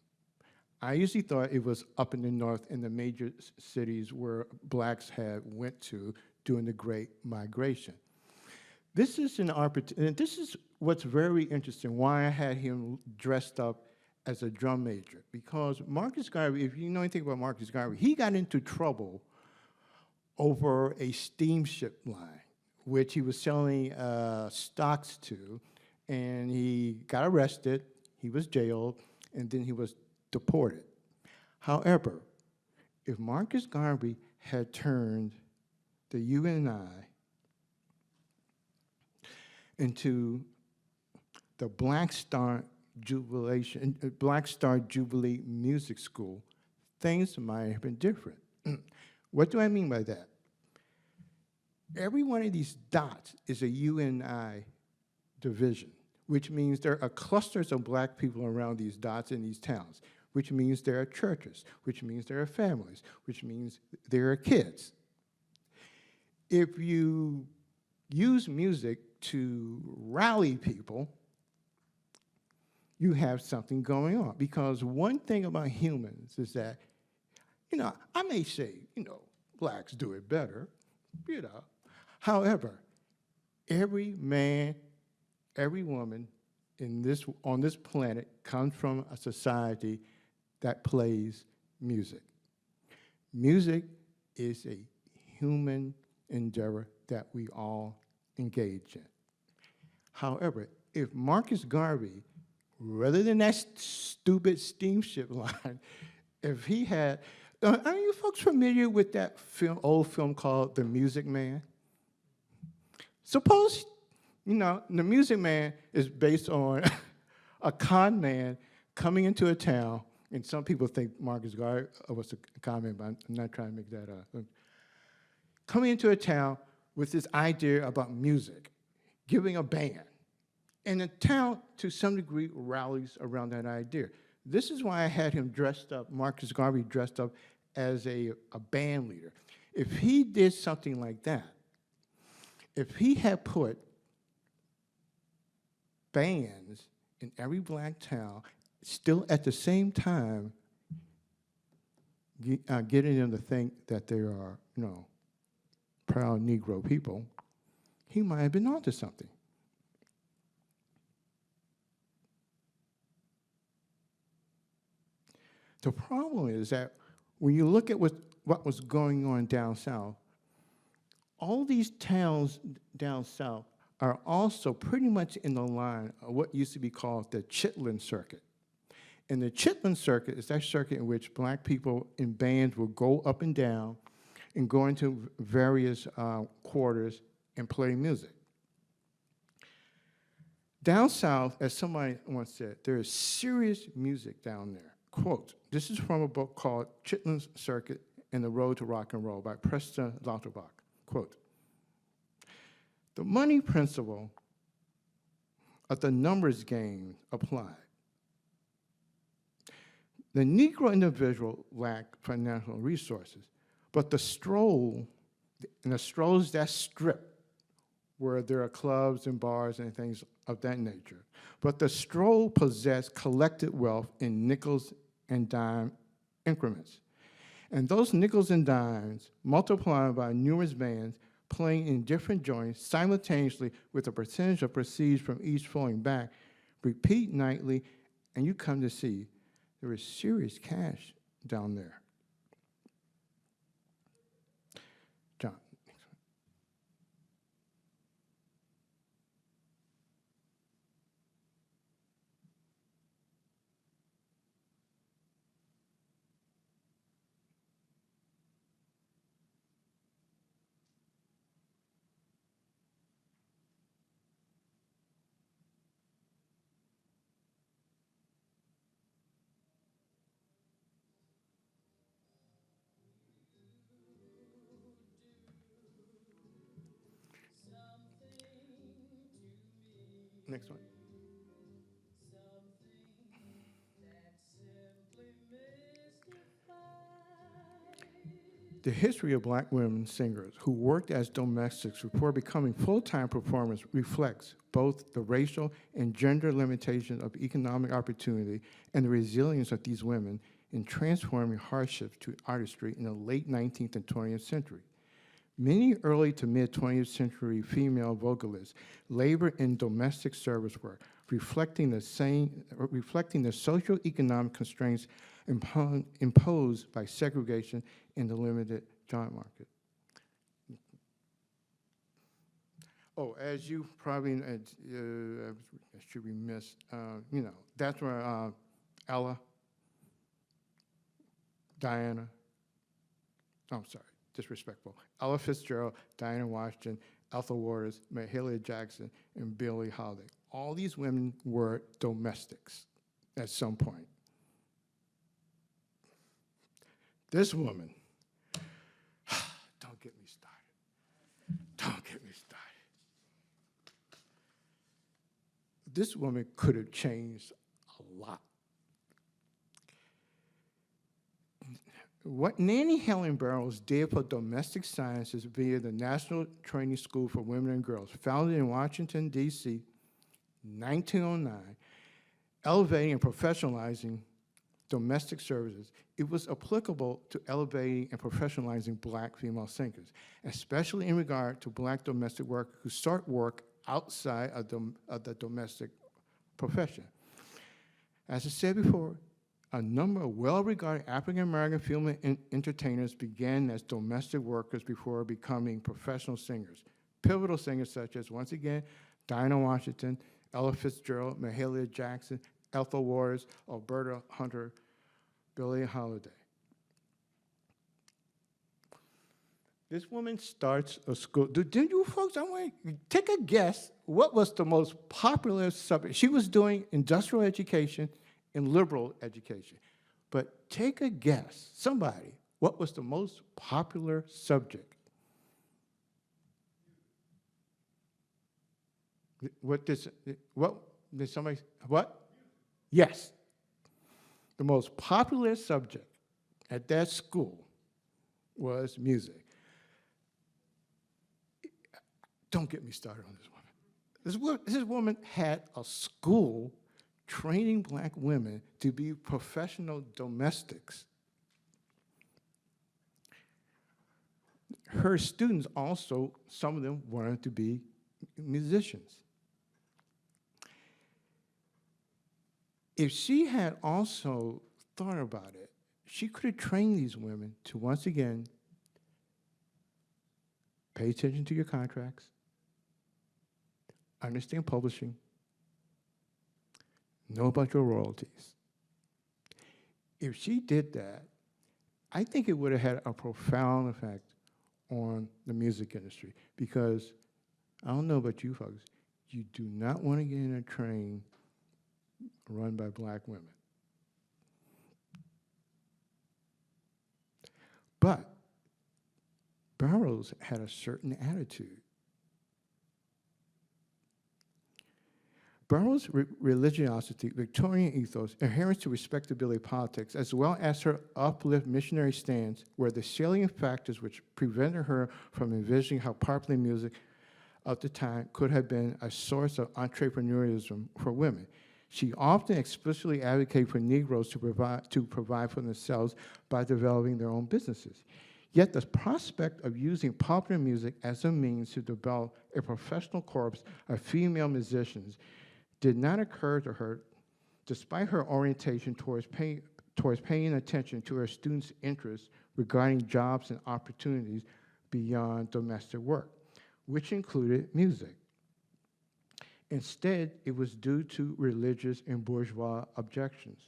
I usually thought it was up in the north in the major cities where blacks had went to during the Great Migration. This is an opportunity, and this is what's very interesting, why I had him dressed up as a drum major. Because Marcus Garvey, if you know anything about Marcus Garvey, he got into trouble over a steamship line, which he was selling stocks to, and he got arrested, he was jailed, and then he was deported. However, if Marcus Garvey had turned the UNI into the Black Star Jubilee Music School, things might have been different. What do I mean by that? Every one of these dots is a UNI division, which means there are clusters of black people around these dots in these towns, which means there are churches, which means there are families, which means there are kids. If you use music to rally people, you have something going on. Because one thing about humans is that, I may say, blacks do it better, However, every man, every woman on this planet comes from a society that plays music. Music is a human endeavor that we all engage in. However, if Marcus Garvey, rather than that stupid steamship line, if he had, are you folks familiar with that old film called The Music Man? Suppose, The Music Man is based on a con man coming into a town, and some people think Marcus Garvey was a con man, but I'm not trying to make that up. Coming into a town with this idea about music, giving a band. And the town, to some degree, rallies around that idea. This is why I had him dressed up, Marcus Garvey dressed up as a band leader. If he did something like that, if he had put bands in every black town, still at the same time getting them to think that they are, proud Negro people, he might have been onto something. The problem is that when you look at what was going on down south, all these towns down south are also pretty much in the line of what used to be called the Chitlin Circuit. And the Chitlin Circuit is that circuit in which black people in bands will go up and down and go into various quarters and play music. Down south, as somebody once said, there is serious music down there. Quote, this is from a book called Chitlin Circuit and the Road to Rock and Roll by Preston Lauterbach. Quote, the money principle of the numbers game applied. The Negro individual lacked financial resources, but the stroll, and the strolls that strip, where there are clubs and bars and things of that nature, but the stroll possessed collected wealth in nickels and dime increments. And those nickels and dimes, multiplied by numerous bands, playing in different joints simultaneously with a percentage of proceeds from each flowing back, repeat nightly, and you come to see there is serious cash down there. John. Next one. The history of black women singers who worked as domestics before becoming full-time performers reflects both the racial and gender limitations of economic opportunity and the resilience of these women in transforming hardships to artistry in the late 19th and 20th century. Many early to mid-20th century female vocalists labored in domestic service work, reflecting the socioeconomic constraints imposed by segregation in the limited job market. Oh, as you probably, I should be missed, you know, that's where Ella, Diana, I'm sorry, disrespectful, Ella Fitzgerald, Diana Washington, Ethel Waters, Mahalia Jackson, and Billie Holiday. All these women were domestics at some point. This woman, don't get me started. Don't get me started. This woman could have changed a lot. What Nannie Helen Burroughs did for domestic sciences via the National Training School for Women and Girls, founded in Washington, D.C., 1909, elevating and professionalizing domestic services, it was applicable to elevating and professionalizing black female singers, especially in regard to black domestic workers who start work outside of the domestic profession. As I said before, a number of well-regarded African-American female entertainers began as domestic workers before becoming professional singers. Pivotal singers such as, once again, Dinah Washington, Ella Fitzgerald, Mahalia Jackson, Ethel Waters, Alberta Hunter, Billie Holiday. This woman starts a school. Did you folks, I want to take a guess, what was the most popular subject? She was doing industrial education and liberal education. But take a guess, somebody, what was the most popular subject? What did somebody, what? Yes. The most popular subject at that school was music. Don't get me started on this woman. This woman had a school training black women to be professional domestics. Her students also, some of them wanted to be musicians. If she had also thought about it, she could have trained these women to, once again, pay attention to your contracts, understand publishing, know about your royalties. If she did that, I think it would have had a profound effect on the music industry, because I don't know about you folks, you do not want to get in a train run by black women. But Burroughs had a certain attitude. Burroughs' religiosity, Victorian ethos, adherence to respectability politics, as well as her uplift missionary stance, were the salient factors which prevented her from envisioning how popular music of the time could have been a source of entrepreneurialism for women. She often explicitly advocated for Negroes to provide for themselves by developing their own businesses. Yet the prospect of using popular music as a means to develop a professional corps of female musicians did not occur to her, despite her orientation towards paying attention to her students' interests regarding jobs and opportunities beyond domestic work, which included music. Instead, it was due to religious and bourgeois objections.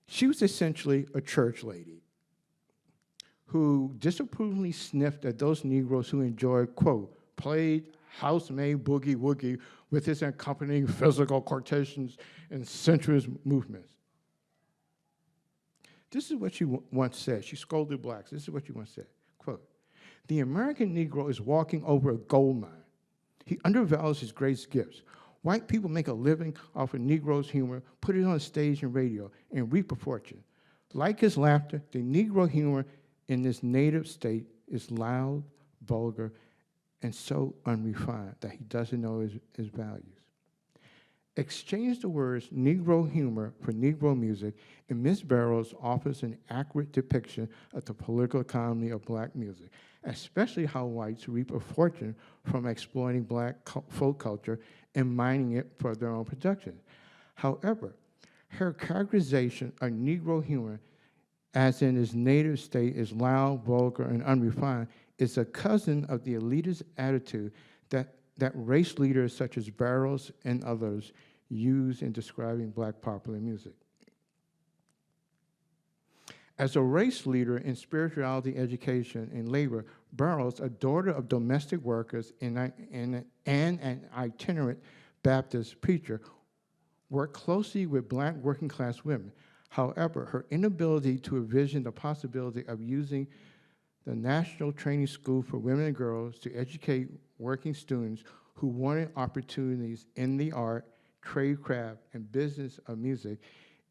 She was essentially a church lady who disapprovingly sniffed at those Negroes who enjoyed, quote, played house-made boogie-woogie with its accompanying physical quotations and sensuous movements. This is what she once said. She scolded blacks. This is what she once said, quote, the American Negro is walking over a gold mine. He undervalues his greatest gifts. White people make a living off of Negro's humor, put it on stage and radio, and reap a fortune. Like his laughter, the Negro humor in this native state is loud, vulgar, and so unrefined that he doesn't know his values. Exchange the words Negro humor for Negro music, and Miss Barrows offers an accurate depiction of the political economy of black music, especially how whites reap a fortune from exploiting black folk culture and mining it for their own production. However, her characterization of Negro humor, as in his native state, is loud, vulgar, and unrefined, is a cousin of the elitist attitude that race leaders such as Barrows and others use in describing black popular music. As a race leader in spirituality, education, and labor, Barrows, a daughter of domestic workers and an itinerant Baptist preacher, worked closely with black working class women. However, her inability to envision the possibility of using the National Training School for Women and Girls to educate working students who wanted opportunities in the art, trade craft, and business of music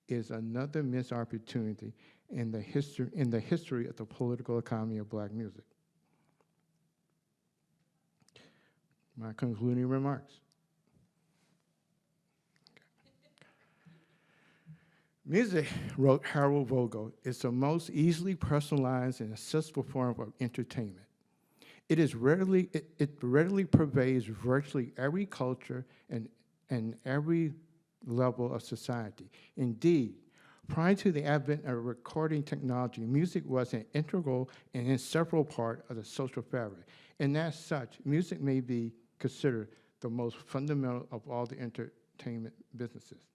is another missed opportunity in the history of the political economy of black music. My concluding remarks. Music, wrote Harold Vogel, is the most easily personalized and accessible form of entertainment. It readily pervades virtually every culture and every level of society. Indeed, prior to the advent of recording technology, music was an integral and inseparable part of the social fabric. And as such, music may be considered the most fundamental of all the entertainment businesses.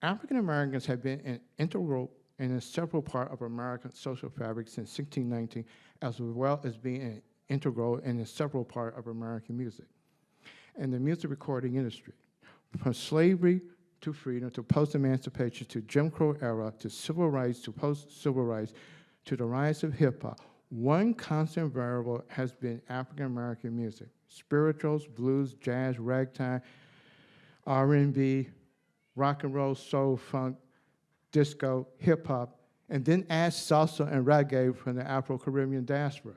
African Americans have been an integral and inseparable part of American social fabric since 1619, as well as being an integral and inseparable part of American music and the music recording industry. From slavery to freedom, to post-emancipation, to Jim Crow era, to civil rights, to post-civil rights, to the rise of hip-hop, one constant variable has been African American music. Spirituals, blues, jazz, ragtime, R&B, rock and roll, soul, funk, disco, hip-hop, and then add salsa and reggae from the Afro-Caribbean diaspora.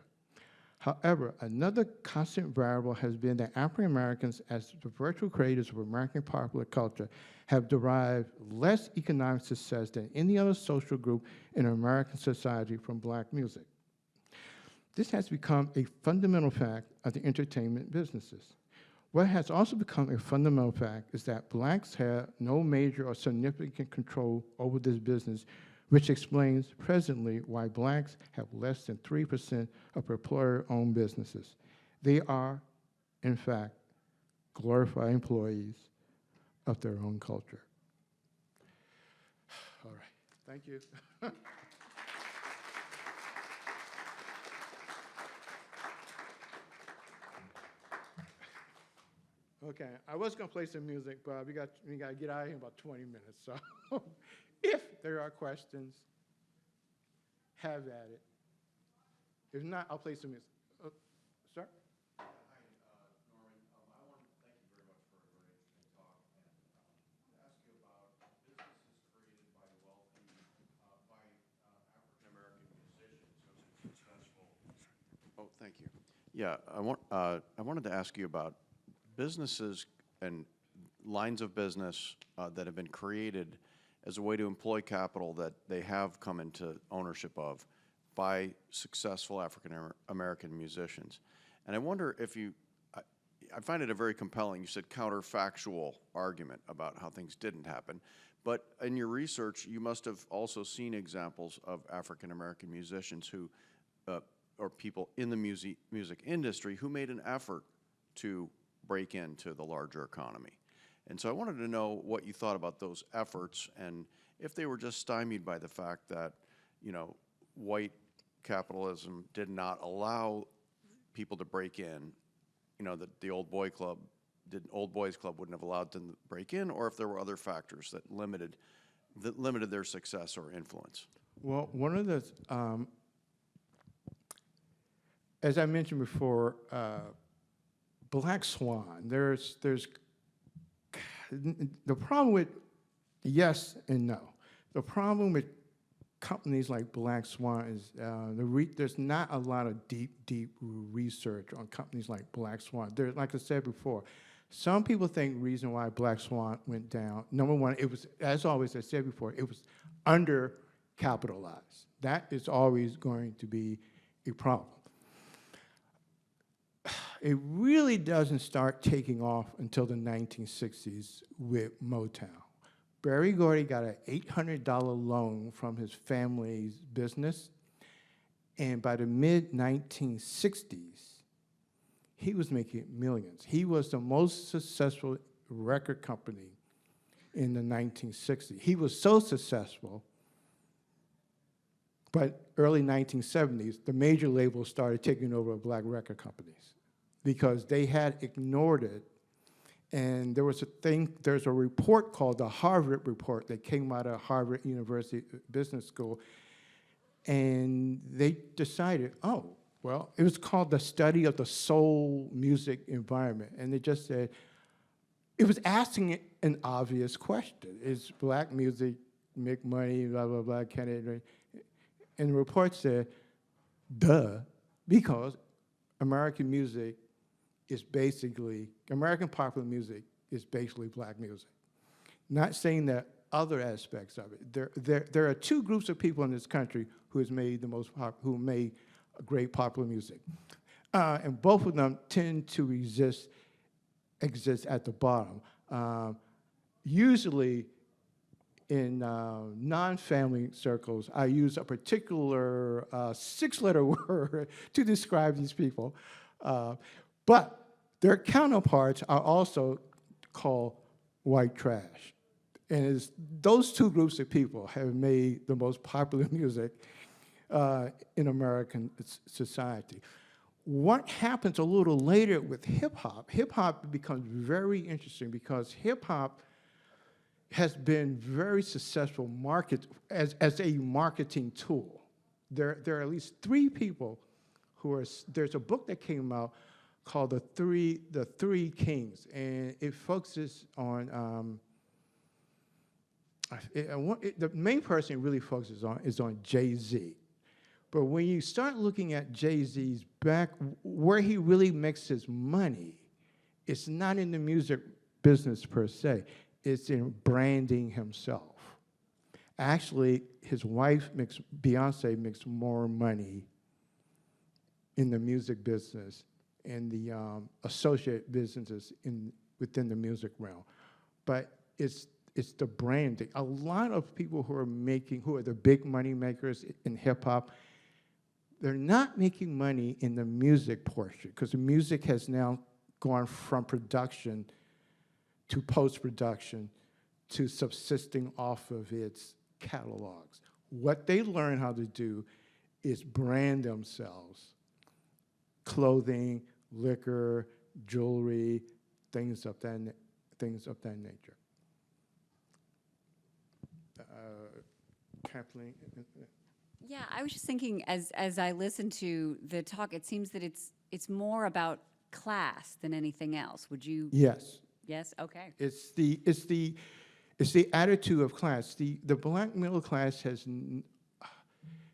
However, another constant variable has been that African Americans, as the virtual creators of American popular culture, have derived less economic success than any other social group in American society from black music. This has become a fundamental fact of the entertainment businesses. What has also become a fundamental fact is that blacks have no major or significant control over this business, which explains presently why blacks have less than 3% of employer-owned businesses. They are, in fact, glorified employees of their own culture. All right, thank you. Okay, I was gonna play some music, but we gotta get out of here in about 20 minutes. So if there are questions, have at it. If not, I'll play some music. Sir? Hi, Norman. I want to thank you very much for a very interesting talk and ask you about businesses created by wealthy, by African American musicians who have been successful. Oh, thank you. Yeah, I wanted to ask you about businesses and lines of business that have been created as a way to employ capital that they have come into ownership of by successful African American musicians. And I wonder if I find it a very compelling, you said counterfactual argument about how things didn't happen. But in your research, you must have also seen examples of African American musicians who, or people in the music industry who made an effort to break into the larger economy. And so I wanted to know what you thought about those efforts and if they were just stymied by the fact that, you know, white capitalism did not allow people to break in, you know, that the Old Boys Club wouldn't have allowed them to break in, or if there were other factors that limited their success or influence. Well, one of the, as I mentioned before, Black Swan. There's the problem with yes and no. The problem with companies like Black Swan is there's not a lot of deep research on companies like Black Swan. There, like I said before, some people think reason why Black Swan went down, number one, it was, as always, I said before, it was undercapitalized. That is always going to be a problem. It really doesn't start taking off until the 1960s with Motown. Berry Gordy got an $800 loan from his family's business, and by the mid-1960s, he was making millions. He was the most successful record company in the 1960s. He was so successful, but early 1970s, the major labels started taking over black record companies because they had ignored it. And there's a report called the Harvard Report that came out of Harvard University Business School, and they decided, oh, well, it was called the study of the soul music environment, and they just said, it was asking an obvious question. Is black music make money, blah, blah, blah, can it? And the report said, duh, because American music is basically, American popular music is basically black music. Not saying that other aspects of it. There are two groups of people in this country who has made who made great popular music. And both of them tend to exist at the bottom. Usually in non-family circles, I use a particular 6-letter word to describe these people. But their counterparts are also called white trash. And those two groups of people have made the most popular music in American society. What happens a little later with hip-hop? Hip-hop becomes very interesting because hip-hop has been very successful as a marketing tool. There are at least 3 people who are, there's a book that came out called The Three Kings, and it focuses on, the main person it really focuses on is on Jay-Z. But when you start looking at Jay-Z's where he really makes his money, it's not in the music business per se, it's in branding himself. Actually, his wife, Beyonce, makes more money in the music business and the associate businesses within the music realm. But it's the branding. A lot of people who are the big money makers in hip hop, they're not making money in the music portion because the music has now gone from production to post-production to subsisting off of its catalogs. What they learn how to do is brand themselves. Clothing, liquor, jewelry, things of that nature. Kathleen? Yeah, I was just thinking as I listened to the talk, it seems that it's more about class than anything else. Would you? Yes. Yes. Okay. It's the attitude of class. The black middle class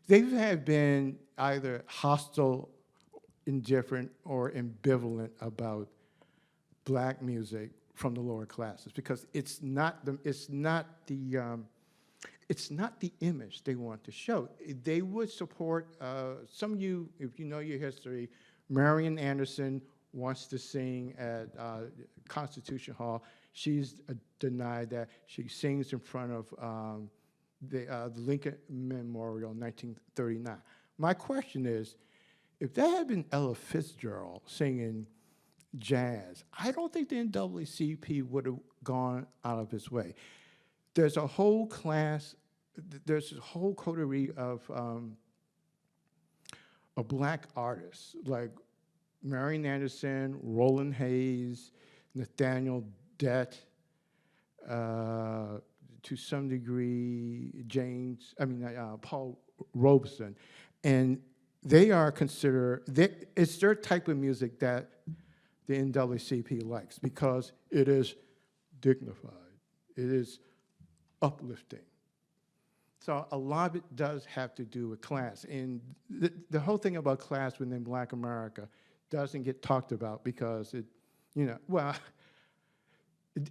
they have been either hostile, indifferent, or ambivalent about black music from the lower classes because it's not the image they want to show. They would support some of you, if you know your history. Marian Anderson wants to sing at Constitution Hall. She's denied that. She sings in front of the Lincoln Memorial in 1939. My question is, if that had been Ella Fitzgerald singing jazz, I don't think the NAACP would have gone out of its way. There's a whole class, there's a whole coterie of black artists, like Marian Anderson, Roland Hayes, Nathaniel Dett, to some degree, Paul Robeson. And they are considered, it's their type of music that the NAACP likes because it is dignified, it is uplifting. So a lot of it does have to do with class. And the whole thing about class within Black America doesn't get talked about because it, well,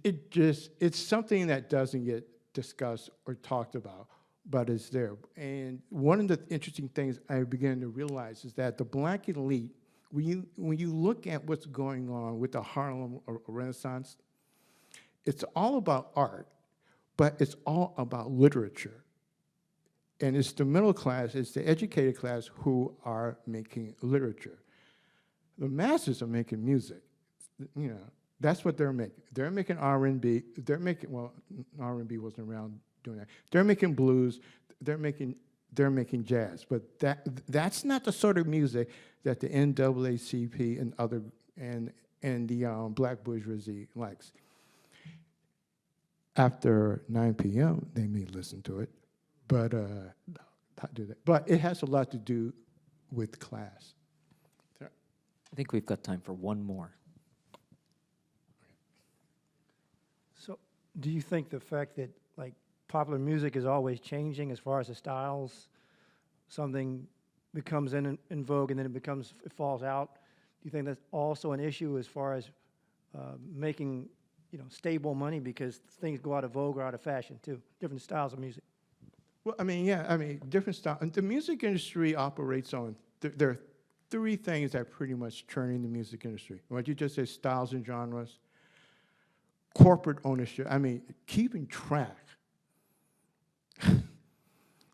it's something that doesn't get discussed or talked about, but it's there. And one of the interesting things I began to realize is that the Black elite, when you look at what's going on with the Harlem Renaissance, it's all about art, but it's all about literature. And it's the middle class, it's the educated class who are making literature. The masses are making music, That's what they're making. They're making R&B. They're making, well, R&B wasn't around doing that. They're making blues. They're making jazz. But that's not the sort of music that the NAACP and the Black bourgeoisie likes. After 9 p.m., they may listen to it, but not do that. But it has a lot to do with class. I think we've got time for one more. So, do you think the fact that, like, popular music is always changing as far as the styles, something becomes in vogue and then it falls out, do you think that's also an issue as far as making, stable money because things go out of vogue or out of fashion too, different styles of music? Well, different style. And the music industry operates on, there are three things that pretty much churning the music industry. What you just said, styles and genres, corporate ownership, keeping track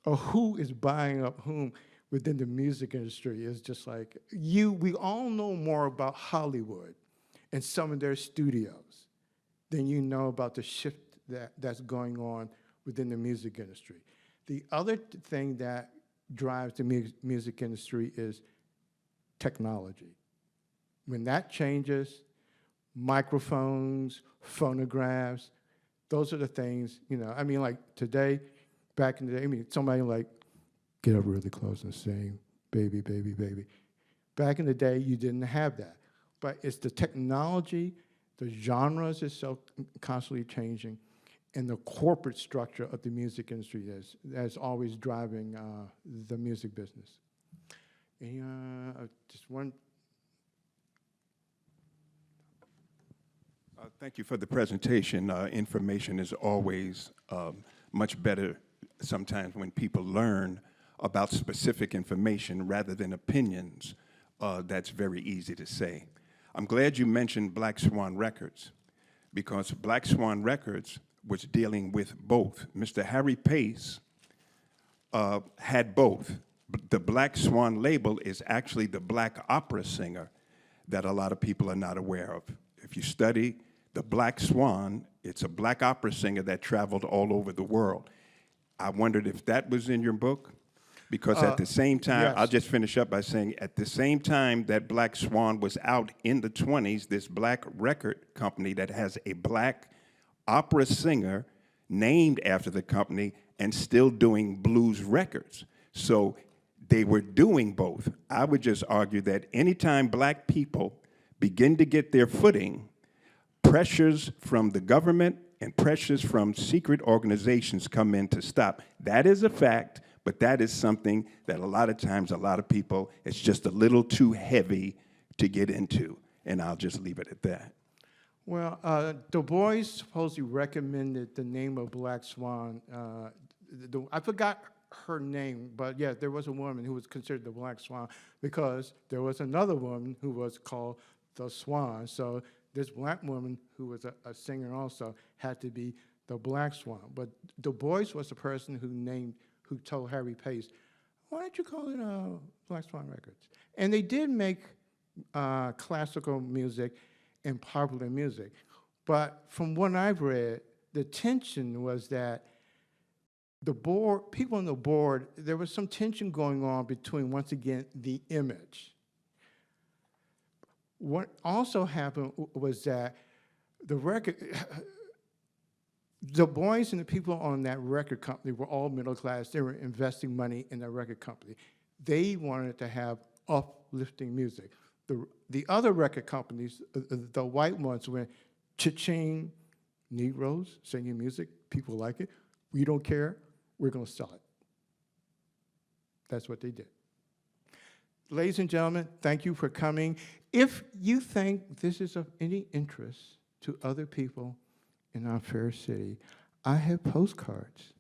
of who is buying up whom within the music industry is just like, we all know more about Hollywood and some of their studios than you know about the shift that's going on within the music industry. The other thing that drives the music industry is technology. When that changes, microphones, phonographs, those are the things, like today, back in the day, somebody like, get up really close and sing, baby, baby, baby. Back in the day, you didn't have that. But it's the technology, the genres is so constantly changing, and the corporate structure of the music industry that's always driving the music business. And just one. Thank you for the presentation. Information is always much better sometimes when people learn about specific information rather than opinions. That's very easy to say. I'm glad you mentioned Black Swan Records because Black Swan Records was dealing with both. Mr. Harry Pace had both. The Black Swan label is actually the black opera singer that a lot of people are not aware of. If you study the Black Swan, it's a black opera singer that traveled all over the world. I wondered if that was in your book, because at the same time, yes. I'll just finish up by saying, at the same time that Black Swan was out in the 20s, this black record company that has a black opera singer named after the company and still doing blues records. So they were doing both. I would just argue that anytime black people begin to get their footing, pressures from the government and pressures from secret organizations come in to stop. That is a fact, but that is something that a lot of times, a lot of people, it's just a little too heavy to get into. And I'll just leave it at that. Well, Du Bois supposedly recommended the name of Black Swan. I forgot her name, but yeah, there was a woman who was considered the Black Swan because there was another woman who was called the Swan. So this black woman who was a singer also had to be the Black Swan. But Du Bois was the person who told Harry Pace, why don't you call it Black Swan Records? And they did make classical music and popular music. But from what I've read, the tension was that people on the board, there was some tension going on between, once again, the image. What also happened was that the record, Du Bois and the people on that record company were all middle class. They were investing money in the record company. They wanted to have uplifting music. The other record companies, the white ones, went cha-ching, Negroes singing music, people like it. We don't care, we're going to sell it. That's what they did. Ladies and gentlemen, thank you for coming. If you think this is of any interest to other people in our fair city, I have postcards.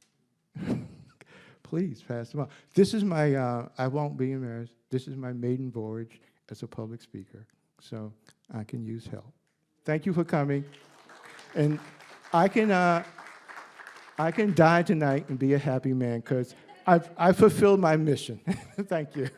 Please pass them on. This is my, I won't be embarrassed, this is my maiden voyage as a public speaker, so I can use help. Thank you for coming. And I can die tonight and be a happy man because I fulfilled my mission. Thank you.